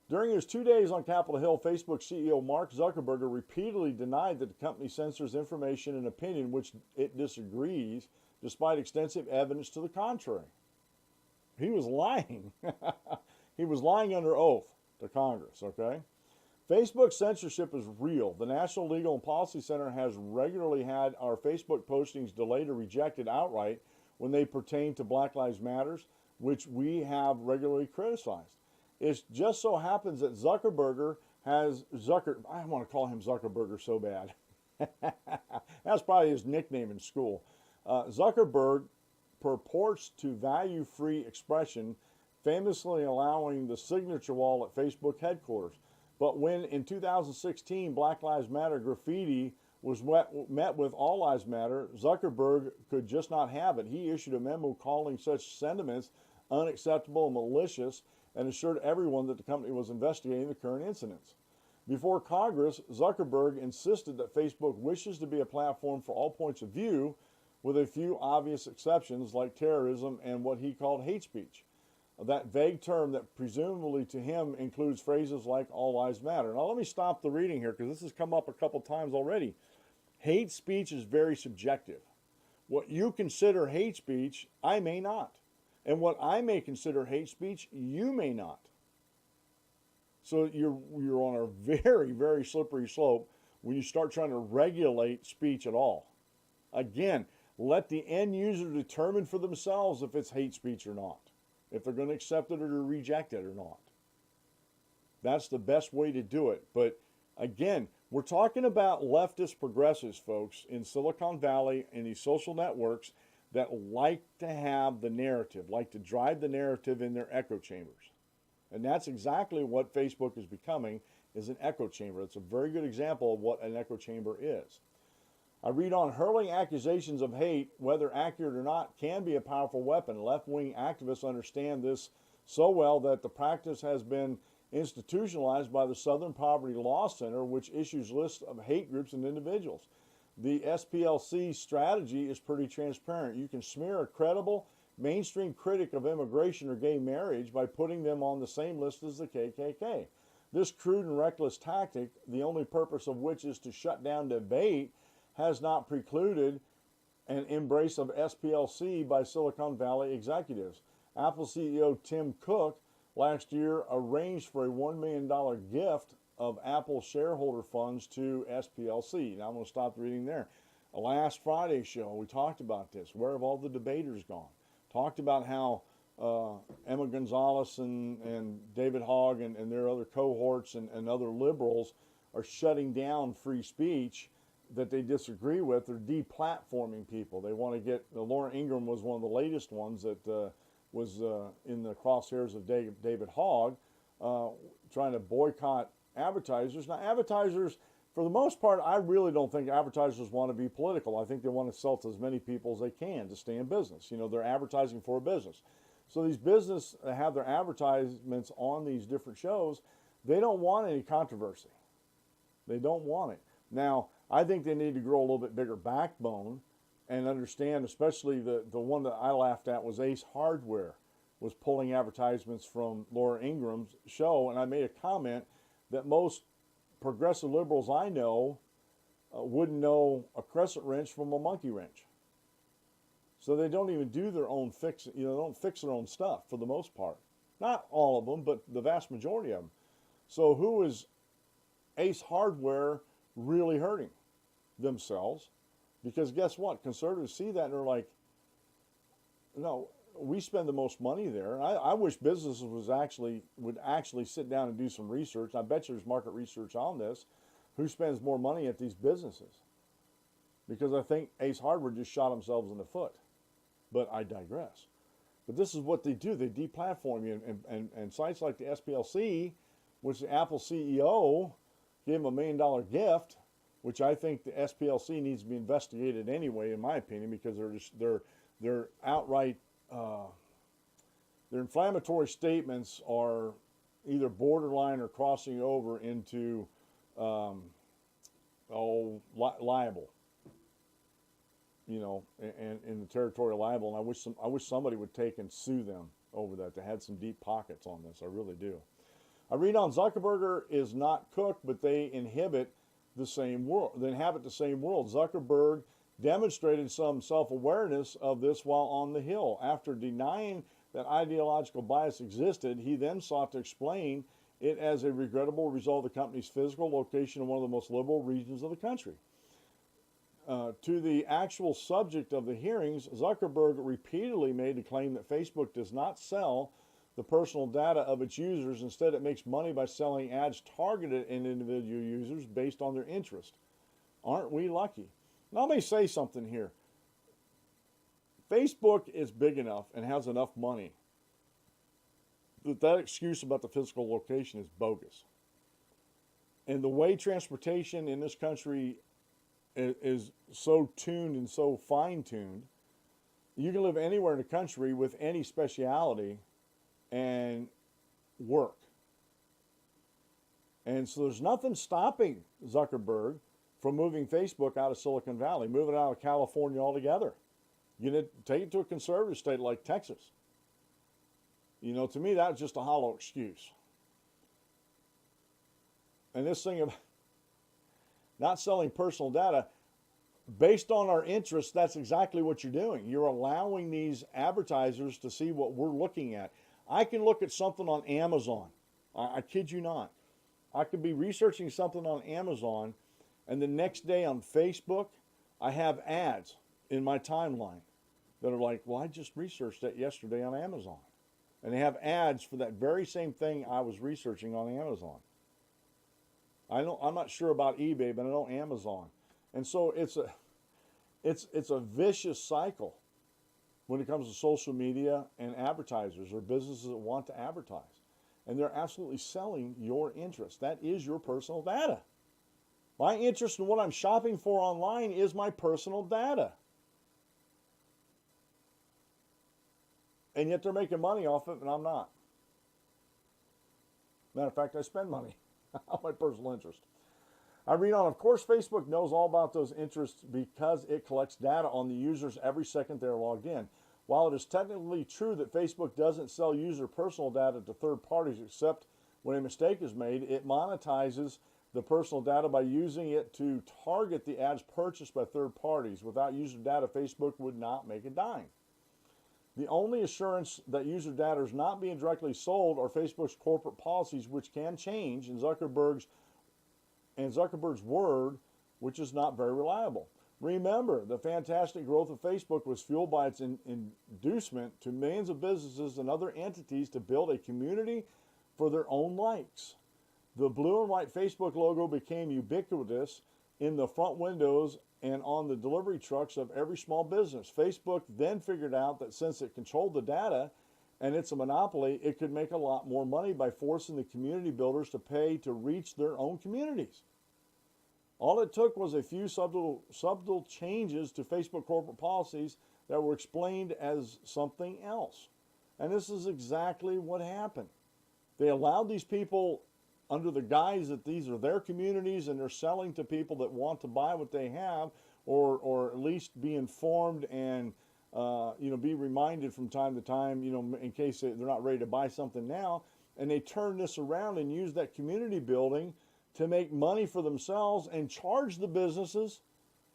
During his 2 days on Capitol Hill, Facebook CEO Mark Zuckerberg repeatedly denied that the company censors information and opinion which it disagrees, despite extensive evidence to the contrary. He was lying. He was lying under oath to Congress, okay? Facebook censorship is real. The National Legal and Policy Center has regularly had our Facebook postings delayed or rejected outright when they pertain to Black Lives Matters, which we have regularly criticized. It just so happens that Zuckerberg has, I want to call him Zuckerberg so bad. That's probably his nickname in school. Zuckerberg purports to value free expression, famously allowing the signature wall at Facebook headquarters. But when in 2016 Black Lives Matter graffiti was met with All Lives Matter, Zuckerberg could just not have it. He issued a memo calling such sentiments unacceptable and malicious and assured everyone that the company was investigating the current incidents. Before Congress, Zuckerberg insisted that Facebook wishes to be a platform for all points of view, with a few obvious exceptions like terrorism and what he called hate speech. That vague term that presumably to him includes phrases like all lives matter. Now let me stop the reading here because this has come up a couple times already. Hate speech is very subjective. What you consider hate speech, I may not. And what I may consider hate speech, you may not. So you're on a very, very slippery slope when you start trying to regulate speech at all. Again, let the end user determine for themselves if it's hate speech or not, if they're going to accept it or to reject it or not. That's the best way to do it. But again, we're talking about leftist progressives, folks, in Silicon Valley and these social networks that like to have the narrative, like to drive the narrative in their echo chambers. And that's exactly what Facebook is becoming, is an echo chamber. It's a very good example of what an echo chamber is. I read on, hurling accusations of hate, whether accurate or not, can be a powerful weapon. Left-wing activists understand this so well that the practice has been institutionalized by the Southern Poverty Law Center, which issues lists of hate groups and individuals. The SPLC strategy is pretty transparent. You can smear a credible mainstream critic of immigration or gay marriage by putting them on the same list as the KKK. This crude and reckless tactic, the only purpose of which is to shut down debate, has not precluded an embrace of SPLC by Silicon Valley executives. Apple CEO Tim Cook last year arranged for a $1 million gift of Apple shareholder funds to SPLC. Now I'm going to stop reading there. Last Friday's show, we talked about this. Where have all the debaters gone? Talked about how Emma Gonzalez and David Hogg and their other cohorts and other liberals are shutting down free speech that they disagree with. They're deplatforming people. They want to get, Laura Ingraham was one of the latest ones that was in the crosshairs of David Hogg, trying to boycott advertisers. Now, advertisers, for the most part, I really don't think advertisers want to be political. I think they want to sell to as many people as they can to stay in business. You know, they're advertising for a business. So these businesses have their advertisements on these different shows. They don't want any controversy. They don't want it. Now, I think they need to grow a little bit bigger backbone and understand, especially the one that I laughed at was Ace Hardware was pulling advertisements from Laura Ingram's show, and I made a comment that most progressive liberals I know wouldn't know a crescent wrench from a monkey wrench. So they don't even do their own fix, they don't fix their own stuff for the most part. Not all of them, but the vast majority of them. So who is Ace Hardware really hurting? Themselves. Because guess what? Conservatives see that and they're like, no, we spend the most money there. I wish businesses would actually sit down and do some research. I bet you there's market research on this. Who spends more money at these businesses? Because I think Ace Hardware just shot themselves in the foot. But I digress. But this is what they do. They deplatform you. And sites like the SPLC, which the Apple CEO gave them $1 million gift, which I think the SPLC needs to be investigated anyway, in my opinion, because they're outright, their inflammatory statements are either borderline or crossing over into liable, and in the territorial libel. And I wish somebody would take and sue them over that. They had some deep pockets on this. I really do. I read on Zuckerberg is not cooked, but they inhabit the same world. Zuckerberg demonstrated some self-awareness of this while on the Hill. After denying that ideological bias existed, he then sought to explain it as a regrettable result of the company's physical location in one of the most liberal regions of the country. To the actual subject of the hearings, Zuckerberg repeatedly made the claim that Facebook does not sell the personal data of its users. Instead, it makes money by selling ads targeted at individual users based on their interest. Aren't we lucky? Now, let me say something here. Facebook is big enough and has enough money that excuse about the physical location is bogus. And the way transportation in this country is so tuned and so fine-tuned, you can live anywhere in the country with any speciality and work. And so there's nothing stopping Zuckerberg from moving Facebook out of Silicon Valley, moving it out of California altogether. You know, take it to a conservative state like Texas. To me, that's just a hollow excuse. And this thing of not selling personal data, based on our interests, that's exactly what you're doing. You're allowing these advertisers to see what we're looking at. I can look at something on Amazon. I kid you not. I could be researching something on Amazon, and the next day on Facebook, I have ads in my timeline that are like, well, I just researched that yesterday on Amazon. And they have ads for that very same thing I was researching on Amazon. I'm not sure about eBay, but I know Amazon. And so it's a vicious cycle when it comes to social media and advertisers or businesses that want to advertise. And they're absolutely selling your interest. That is your personal data. My interest in what I'm shopping for online is my personal data. And yet they're making money off it, and I'm not. Matter of fact, I spend money on my personal interest. I read on, of course, Facebook knows all about those interests because it collects data on the users every second they're logged in. While it is technically true that Facebook doesn't sell user personal data to third parties except when a mistake is made, it monetizes the personal data by using it to target the ads purchased by third parties. Without user data, Facebook would not make a dime. The only assurance that user data is not being directly sold are Facebook's corporate policies, which can change, and Zuckerberg's word, which is not very reliable. Remember, the fantastic growth of Facebook was fueled by its inducement to millions of businesses and other entities to build a community for their own likes. The blue and white Facebook logo became ubiquitous in the front windows and on the delivery trucks of every small business. Facebook then figured out that since it controlled the data and it's a monopoly, it could make a lot more money by forcing the community builders to pay to reach their own communities. All it took was a few subtle changes to Facebook corporate policies that were explained as something else. And this is exactly what happened. They allowed these people under the guise that these are their communities and they're selling to people that want to buy what they have, or at least be informed and be reminded from time to time, in case they're not ready to buy something now. And they turn this around and use that community building to make money for themselves and charge the businesses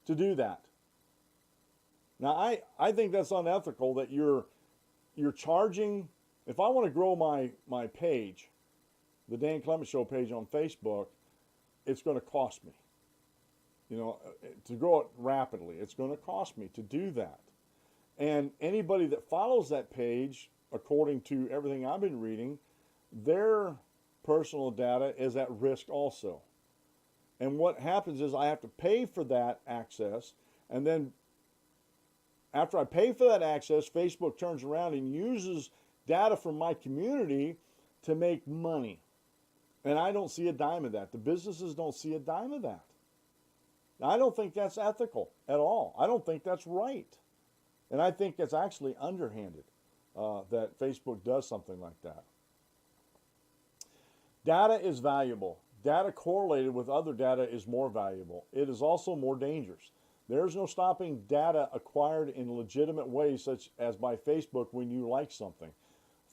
to do that. Now, I think that's unethical that you're charging If I want to grow my page, the Dan Clements Show page on Facebook, it's going to cost me. You know, to grow it rapidly, it's going to cost me to do that. And anybody that follows that page, according to everything I've been reading, their personal data is at risk also. And what happens is I have to pay for that access, and then after I pay for that access, Facebook turns around and uses data from my community to make money. And I don't see a dime of that. The businesses don't see a dime of that. Now, I don't think that's ethical at all. I don't think that's right. And I think it's actually underhanded that Facebook does something like that. Data is valuable. Data correlated with other data is more valuable. It is also more dangerous. There's no stopping data acquired in legitimate ways, such as by Facebook when you like something,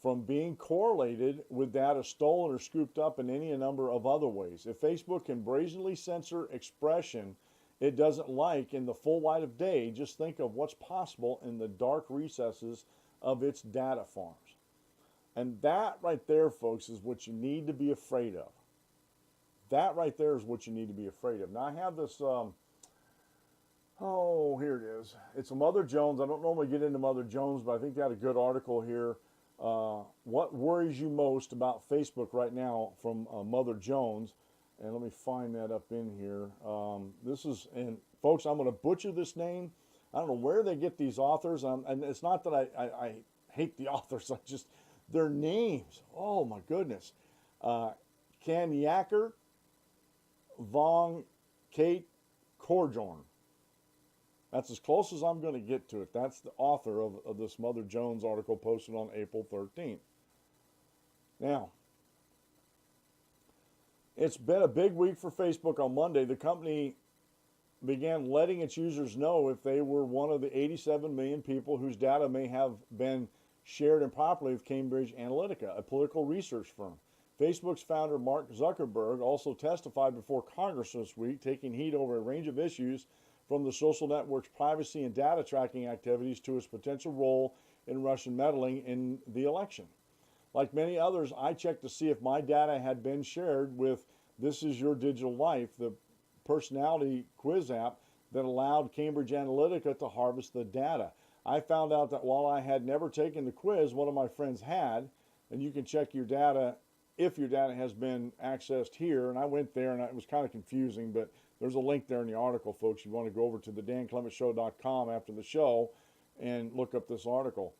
from being correlated with data stolen or scooped up in any number of other ways. If Facebook can brazenly censor expression it doesn't like in the full light of day, just think of what's possible in the dark recesses of its data farms. And that right there, folks, is what you need to be afraid of. That right there is what you need to be afraid of. Now, I have this, here it is. It's a Mother Jones. I don't normally get into Mother Jones, but I think they had a good article here. What worries you most about Facebook right now from Mother Jones? And let me find that up in here. This is, and folks, I'm going to butcher this name. I don't know where they get these authors. And it's not that I hate the authors. I just, their names. Oh, my goodness. Kanyaker von Kate Korjorn. That's as close as I'm going to get to it. That's the author of this Mother Jones article posted on April 13th. Now, it's been a big week for Facebook. On Monday, the company began letting its users know if they were one of the 87 million people whose data may have been shared improperly with Cambridge Analytica, a political research firm. Facebook's founder, Mark Zuckerberg, also testified before Congress this week, taking heat over a range of issues from the social network's privacy and data tracking activities to its potential role in Russian meddling in the election. Like many others, I checked to see if my data had been shared with This Is Your Digital Life, the personality quiz app that allowed Cambridge Analytica to harvest the data. I found out that while I had never taken the quiz, one of my friends had, and you can check your data if your data has been accessed here. And I went there, and it was kind of confusing, but there's a link there in the article, folks. You want to go over to the danclementshow.com after the show and look up this article.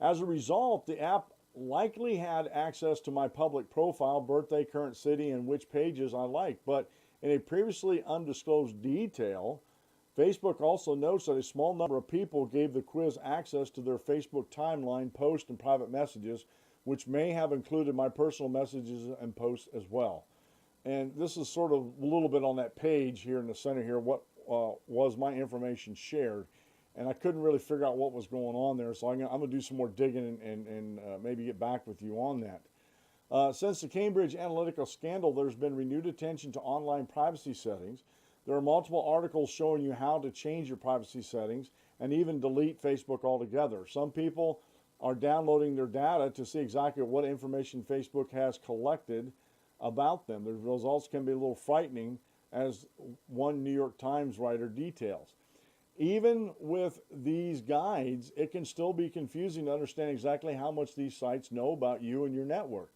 As a result, the app likely had access to my public profile, birthday, current city, and which pages I liked. But in a previously undisclosed detail, Facebook also notes that a small number of people gave the quiz access to their Facebook timeline, posts, and private messages, which may have included my personal messages and posts as well. And this is sort of a little bit on that page here in the center here, what was my information shared. And I couldn't really figure out what was going on there, so I'm going to do some more digging and maybe get back with you on that. Since the Cambridge Analytica scandal, there's been renewed attention to online privacy settings. There are multiple articles showing you how to change your privacy settings and even delete Facebook altogether. Some people are downloading their data to see exactly what information Facebook has collected about them. The results can be a little frightening, as one New York Times writer details. Even with these guides, it can still be confusing to understand exactly how much these sites know about you and your network.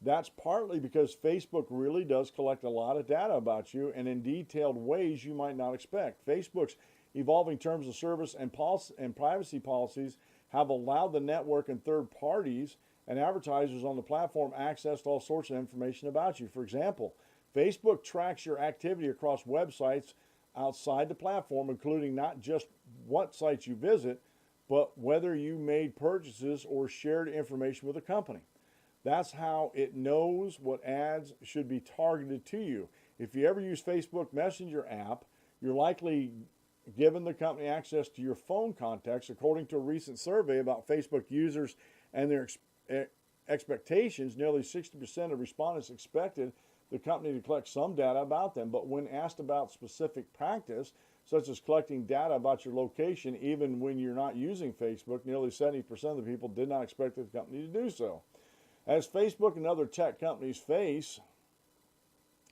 That's partly because Facebook really does collect a lot of data about you, and in detailed ways you might not expect. Facebook's evolving terms of service and privacy policies have allowed the network and third parties and advertisers on the platform access to all sorts of information about you. For example, Facebook tracks your activity across websites outside the platform, including not just what sites you visit, but whether you made purchases or shared information with a company. That's how it knows what ads should be targeted to you. If you ever use Facebook Messenger app, you're likely given the company access to your phone contacts. According to a recent survey about Facebook users and their expectations, nearly 60% of respondents expected the company to collect some data about them. But when asked about specific practice, such as collecting data about your location even when you're not using Facebook. Nearly 70% of the people did not expect the company to do so. As Facebook and other tech companies face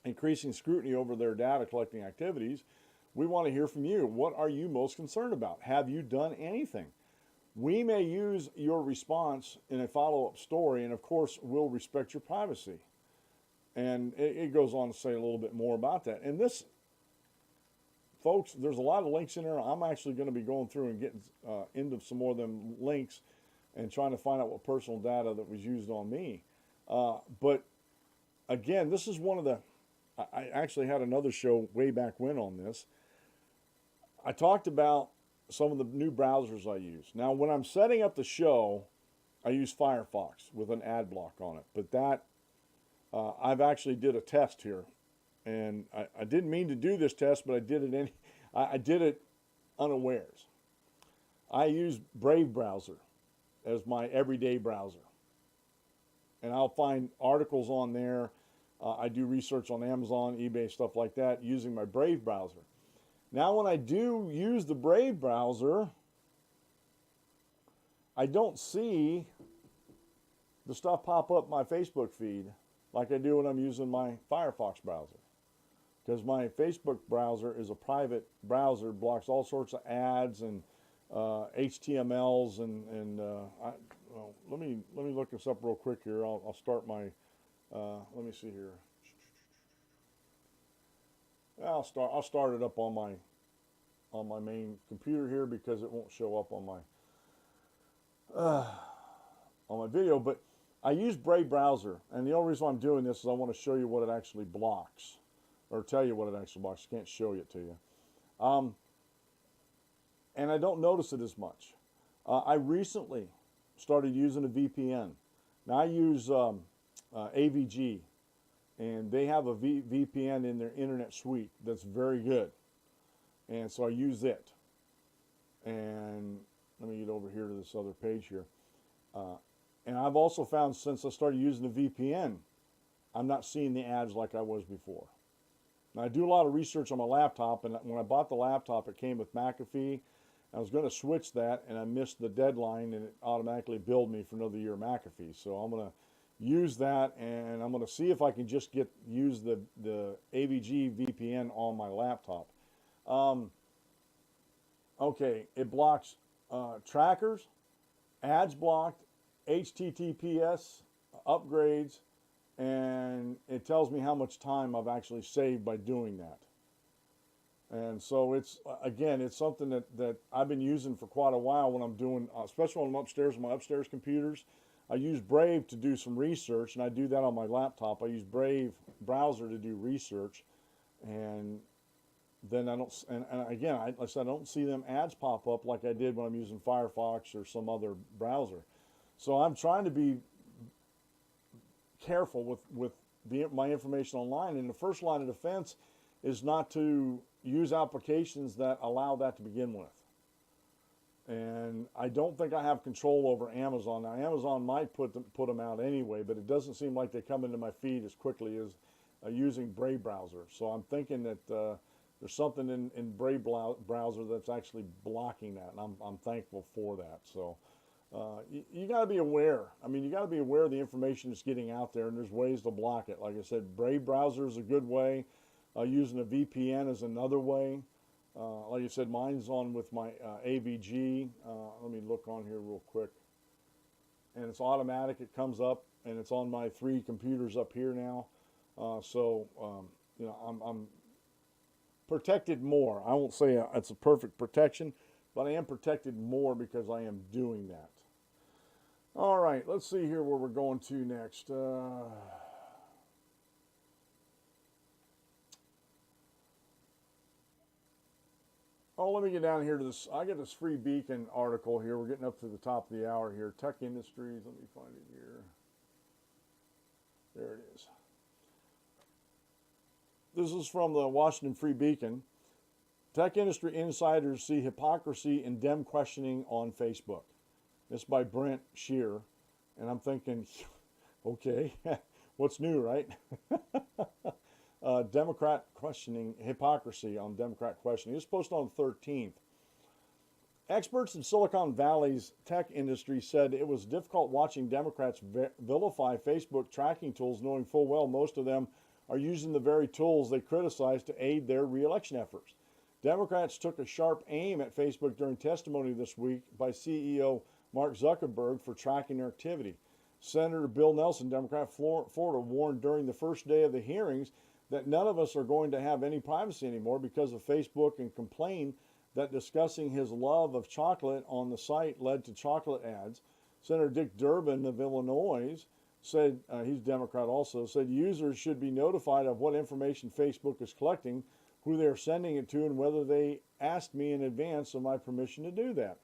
increasing scrutiny over their data collecting activities, we want to hear from you. What are you most concerned about? Have you done anything? We may use your response in a follow-up story, and of course, we'll respect your privacy. And it goes on to say a little bit more about that. And this, folks, there's a lot of links in there. I'm actually going to be going through and getting into some more of them links and trying to find out what personal data that was used on me. But again, this is one of the, I actually had another show way back when on this. I talked about some of the new browsers I use. Now, when I'm setting up the show, I use Firefox with an ad block on it. But that, I've actually did a test here. And I didn't mean to do this test, but I did it I did it unawares. I use Brave browser as my everyday browser. And I'll find articles on there. I do research on Amazon, eBay, stuff like that, using my Brave browser. Now, when I do use the Brave browser, I don't see the stuff pop up my Facebook feed like I do when I'm using my Firefox browser. Because my Facebook browser is a private browser, blocks all sorts of ads and HTMLs well, let me look this up real quick here. I'll start my let me see here. I'll start it up on my main computer here because it won't show up on my video. But I use Brave browser, and the only reason why I'm doing this is I want to show you what it actually blocks, or tell you what it actually blocks. I can't show it to you, and I don't notice it as much. I recently started using a VPN. Now I use AVG. And they have a VPN in their internet suite that's very good. And so I use it. And let me get over here to this other page here. And I've also found since I started using the VPN, I'm not seeing the ads like I was before. Now, I do a lot of research on my laptop, and when I bought the laptop, it came with McAfee. I was going to switch that, and I missed the deadline, and it automatically billed me for another year of McAfee. So I'm going to use that, and I'm going to see if I can just use the AVG VPN on my laptop. Okay, it blocks trackers, ads blocked, HTTPS upgrades, and it tells me how much time I've actually saved by doing that. And so it's, again, it's something that I've been using for quite a while when I'm doing, especially when I'm upstairs on my upstairs computers. I use Brave to do some research, and I do that on my laptop. I use Brave browser to do research, and then I don't, and again, like I said, I don't see them ads pop up like I did when I'm using Firefox or some other browser. So I'm trying to be careful with my information online, and the first line of defense is not to use applications that allow that to begin with. And I don't think I have control over Amazon. Now, Amazon might put them out anyway, but it doesn't seem like they come into my feed as quickly as using Brave browser. So I'm thinking that there's something in Brave browser that's actually blocking that, and I'm thankful for that. So you got to be aware. I mean, you got to be aware of the information that's getting out there, and there's ways to block it. Like I said, Brave browser is a good way. Using a VPN is another way. Like I said, mine's on with my AVG. Let me look on here real quick. And it's automatic. It comes up, and it's on my 3 computers up here now. So you know, I'm protected more. I won't say it's a perfect protection, but I am protected more because I am doing that. All right, let's see here where we're going to next. Oh, let me get down here to this. I got this Free Beacon article here. We're getting up to the top of the hour here. Tech Industries. Let me find it here. There it is. This is from the Washington Free Beacon. Tech industry insiders see hypocrisy in Dem questioning on Facebook. It's by Brent Shear. And I'm thinking, okay, what's new, right? Democrat questioning hypocrisy on Democrat questioning. This posted on the 13th. Experts in Silicon Valley's tech industry said it was difficult watching Democrats vilify Facebook tracking tools, knowing full well most of them are using the very tools they criticize to aid their re-election efforts. Democrats took a sharp aim at Facebook during testimony this week by CEO Mark Zuckerberg for tracking their activity. Senator Bill Nelson, Democrat Florida, warned during the first day of the hearings that none of us are going to have any privacy anymore because of Facebook, and complained that discussing his love of chocolate on the site led to chocolate ads. Senator Dick Durbin of Illinois said, he's Democrat also, said users should be notified of what information Facebook is collecting, who they're sending it to, and whether they asked me in advance of my permission to do that.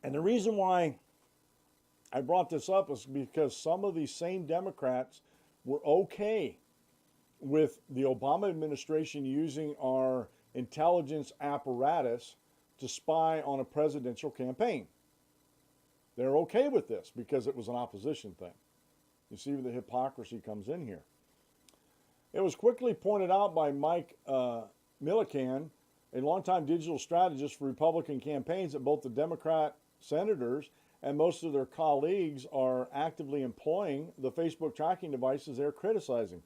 And the reason why I brought this up is because some of these same Democrats were okay with the Obama administration using our intelligence apparatus to spy on a presidential campaign. They're okay with this because it was an opposition thing. You see where the hypocrisy comes in here. It was quickly pointed out by Mike Millikan, a longtime digital strategist for Republican campaigns, that both the Democrat senators and most of their colleagues are actively employing the Facebook tracking devices they're criticizing.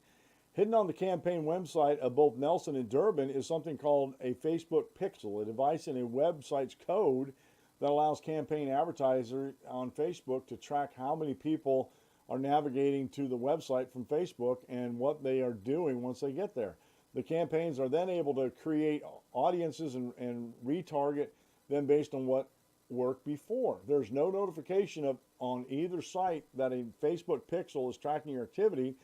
Hidden on the campaign website of both Nelson and Durbin is something called a Facebook Pixel, a device in a website's code that allows campaign advertisers on Facebook to track how many people are navigating to the website from Facebook and what they are doing once they get there. The campaigns are then able to create audiences and retarget them based on what worked before. There's no notification on either site that a Facebook Pixel is tracking your activity,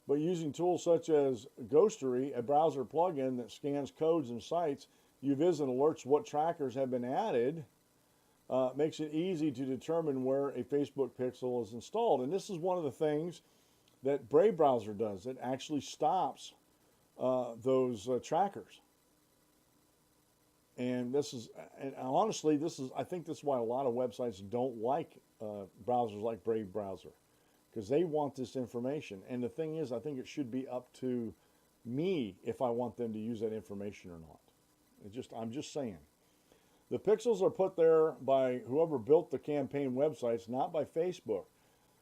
but using tools such as Ghostery, a browser plugin that scans codes and sites you visit and alerts what trackers have been added, makes it easy to determine where a Facebook Pixel is installed. And this is one of the things that Brave browser does. It actually stops those trackers. And honestly, I think this is why a lot of websites don't like browsers like Brave browser, because they want this information. And the thing is, I think it should be up to me if I want them to use that information or not. I'm just saying. The pixels are put there by whoever built the campaign websites, not by Facebook.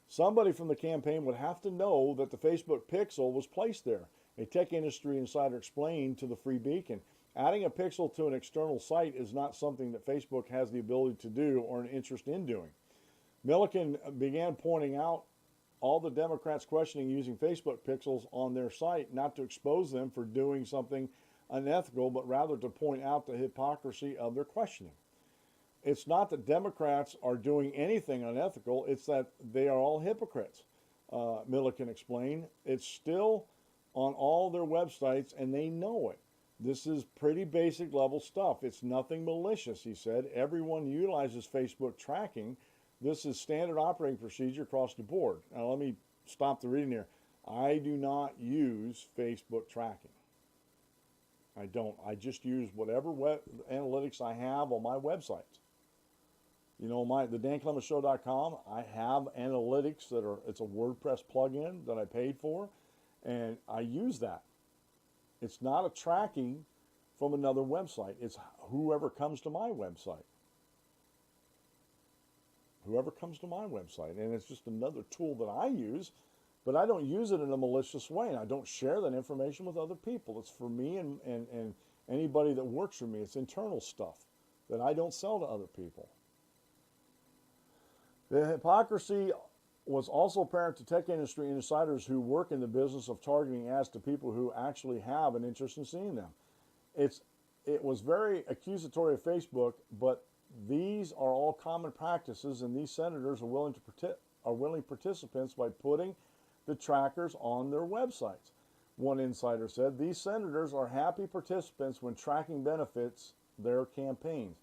Somebody from the campaign would have to know that the Facebook Pixel was placed there. A tech industry insider explained to the Free Beacon, adding a pixel to an external site is not something that Facebook has the ability to do or an interest in doing. Milliken began pointing out all the Democrats questioning using Facebook pixels on their site, not to expose them for doing something unethical, but rather to point out the hypocrisy of their questioning. It's not that Democrats are doing anything unethical, it's that they are all hypocrites, Milliken explained. It's still on all their websites and they know it. This is pretty basic level stuff. It's nothing malicious, he said. Everyone utilizes Facebook tracking. This is standard operating procedure across the board. Now let me stop the reading here. I do not use Facebook tracking. I don't. I just use whatever web analytics I have on my websites. You know, the DanClementsShow.com, I have analytics it's a WordPress plugin that I paid for, and I use that. It's not a tracking from another website. It's whoever comes to my website. Whoever comes to my website. And it's just another tool that I use, but I don't use it in a malicious way. And I don't share that information with other people. It's for me and anybody that works for me. It's internal stuff that I don't sell to other people. The hypocrisy was also apparent to tech industry insiders who work in the business of targeting ads to people who actually have an interest in seeing them. It was very accusatory of Facebook, but these are all common practices, and these senators are willing participants by putting the trackers on their websites. One insider said, these senators are happy participants when tracking benefits their campaigns.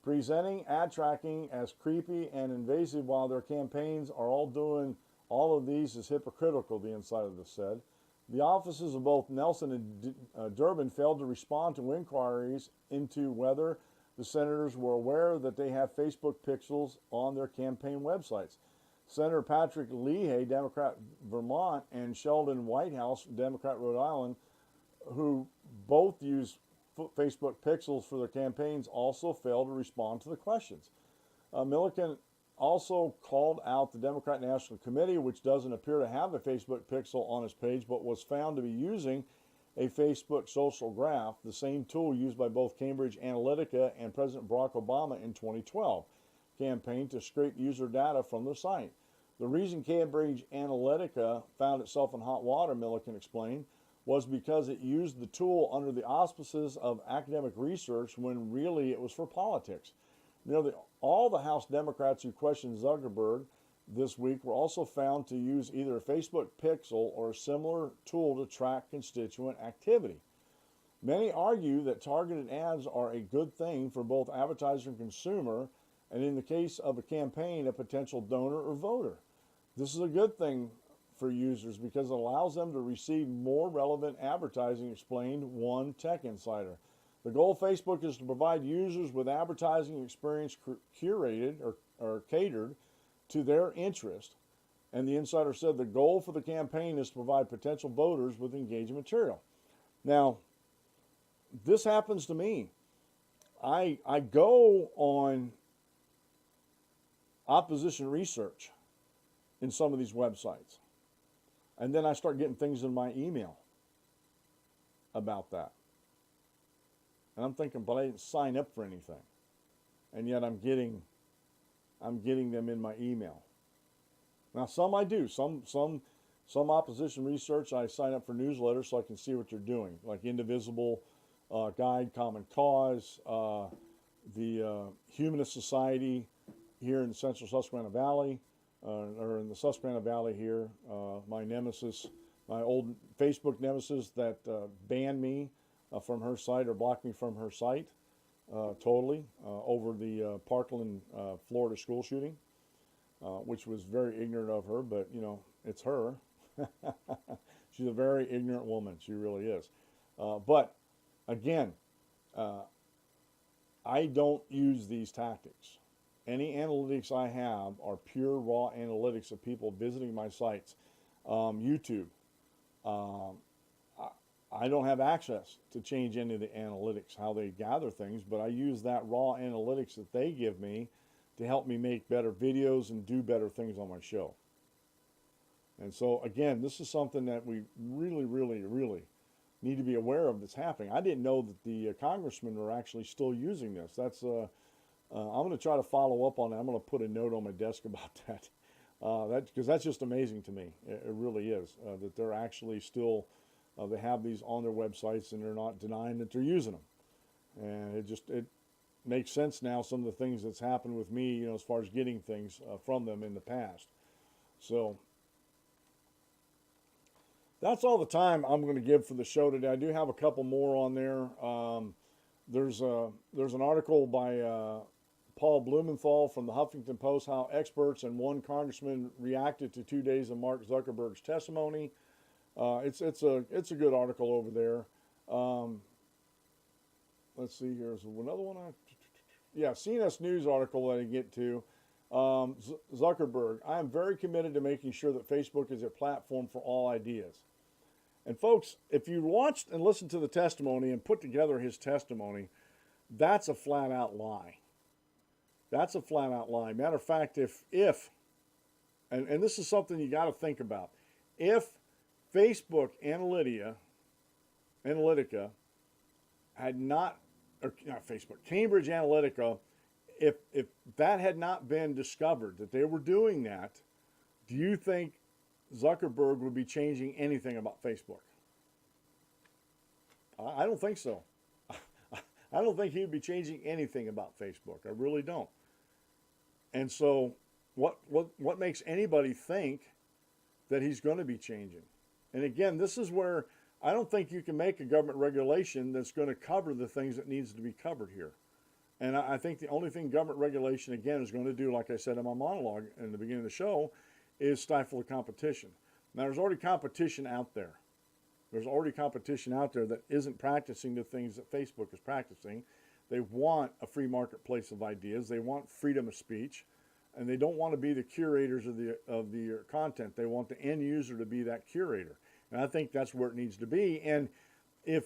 Presenting ad tracking as creepy and invasive while their campaigns are all doing all of these is hypocritical, the insider said. The offices of both Nelson and Durbin failed to respond to inquiries into whether the senators were aware that they have Facebook pixels on their campaign websites. Senator Patrick Leahy, Democrat Vermont, and Sheldon Whitehouse, Democrat Rhode Island, who both use Facebook pixels for their campaigns, also failed to respond to the questions. Milliken also called out the Democrat National Committee, which doesn't appear to have a Facebook pixel on its page, but was found to be using a Facebook social graph, the same tool used by both Cambridge Analytica and President Barack Obama in 2012 campaign to scrape user data from the site. The reason Cambridge Analytica found itself in hot water, Milliken explained, was because it used the tool under the auspices of academic research when really it was for politics. Nearly all the House Democrats who questioned Zuckerberg this week were also found to use either a Facebook pixel or a similar tool to track constituent activity. Many argue that targeted ads are a good thing for both advertiser and consumer, and in the case of a campaign, a potential donor or voter. This is a good thing for users because it allows them to receive more relevant advertising, explained one tech insider. The goal of Facebook is to provide users with advertising experience curated or catered to their interest. And the insider said the goal for the campaign is to provide potential voters with engaging material. Now, this happens to me. I go on opposition research in some of these websites. And then I start getting things in my email about that. And I'm thinking, but I didn't sign up for anything. And yet I'm getting them in my email. Now some I do. Some opposition research I sign up for newsletters so I can see what they're doing, like Indivisible, Guide, Common Cause, the Humanist Society here in the Central Susquehanna Valley, or in the Susquehanna Valley here. My nemesis, my old Facebook nemesis that banned me from her site or blocked me from her site totally over the Parkland, Florida school shooting, which was very ignorant of her, but you know, it's her. She's a very ignorant woman. She really is. But again, I don't use these tactics. Any analytics I have are pure raw analytics of people visiting my sites. YouTube. I don't have access to change any of the analytics, how they gather things, but I use that raw analytics that they give me to help me make better videos and do better things on my show. And so, again, this is something that we really, really, really need to be aware of that's happening. I didn't know that the congressmen were actually still using this. That's I'm going to try to follow up on that. I'm going to put a note on my desk about that. Because that's just amazing to me. It really is that they're actually still, they have these on their websites and they're not denying that they're using them. And it makes sense now, some of the things that's happened with me, you know, as far as getting things from them in the past. So that's all the time I'm going to give for the show today. I do have a couple more on there. There's an article by Paul Blumenthal from the Huffington Post, how experts and one congressman reacted to 2 days of Mark Zuckerberg's testimony. It's a good article over there. Let's see, here's another one. CNS News article that I get to. Zuckerberg, I am very committed to making sure that Facebook is a platform for all ideas. And folks, if you watched and listened to the testimony and put together his testimony, that's a flat out lie. That's a flat out lie. Matter of fact, if and this is something you got to think about, if Facebook Analytica had not, or not Facebook, Cambridge Analytica, if that had not been discovered that they were doing that, do you think Zuckerberg would be changing anything about Facebook? I don't think so. I don't think he would be changing anything about Facebook. I really don't. And so what makes anybody think that he's going to be changing? And again, this is where I don't think you can make a government regulation that's going to cover the things that needs to be covered here. And I think the only thing government regulation, again, is going to do, like I said in my monologue in the beginning of the show, is stifle the competition. Now, there's already competition out there. There's already competition out there that isn't practicing the things that Facebook is practicing. They want a free marketplace of ideas. They want freedom of speech. and they don't want to be the curators of the content. They want the end user to be that curator, and I think that's where it needs to be. And if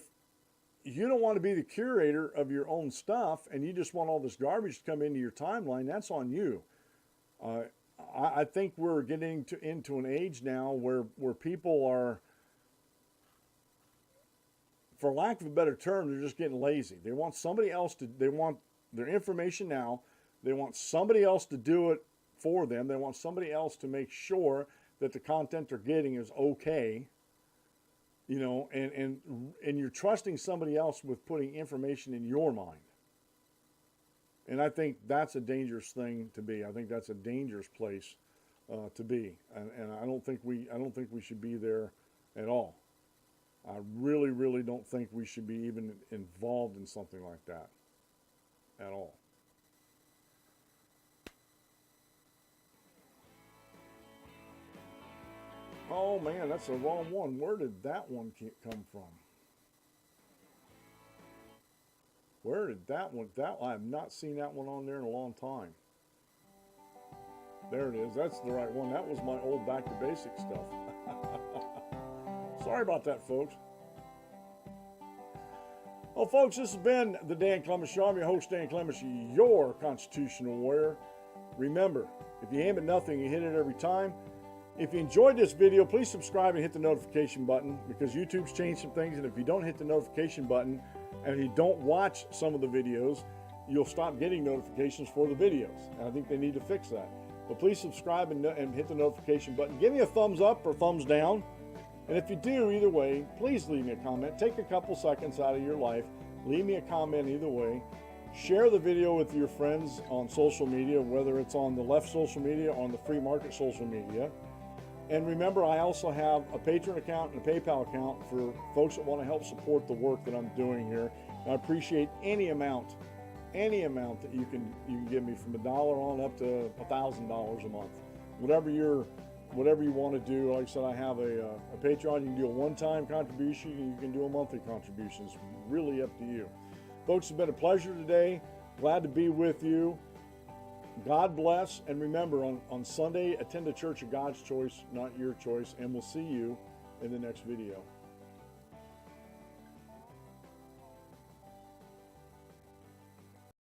you don't want to be the curator of your own stuff, and you just want all this garbage to come into your timeline, that's on you. I think we're getting into an age now where people are, for lack of a better term, they're just getting lazy. They want somebody else they want their information now. They want somebody else to do it for them. They want somebody else to make sure that the content they're getting is okay. You know, and you're trusting somebody else with putting information in your mind. And I think that's a dangerous thing to be. I think that's a dangerous place to be. And I don't think we should be there at all. I really, really don't think we should be even involved in something like that at all. Oh man, that's the wrong one. Where did that one come from? Where did that one? I have not seen that one on there in a long time. There it is. That's the right one. That was my old back to basics stuff. Sorry about that, folks. Well, folks, this has been the Dan Clements Show. I'm your host, Dan Clements, your constitutional warrior. Remember, if you aim at nothing, you hit it every time. If you enjoyed this video, please subscribe and hit the notification button, because YouTube's changed some things, and if you don't hit the notification button and you don't watch some of the videos, you'll stop getting notifications for the videos. And I think they need to fix that. But please subscribe and hit the notification button. Give me a thumbs up or thumbs down. And if you do, either way, please leave me a comment. Take a couple seconds out of your life. Leave me a comment either way. Share the video with your friends on social media, whether it's on the left social media or on the free market social media. And remember, I also have a Patreon account and a PayPal account for folks that want to help support the work that I'm doing here. And I appreciate any amount that you can give me, from $1 on up to $1,000 a month. Whatever you want to do. Like I said, I have a Patreon. You can do a one-time contribution, and you can do a monthly contribution. It's really up to you. Folks, it's been a pleasure today. Glad to be with you. God bless. And remember, on Sunday, attend a church of God's choice, not your choice. And we'll see you in the next video.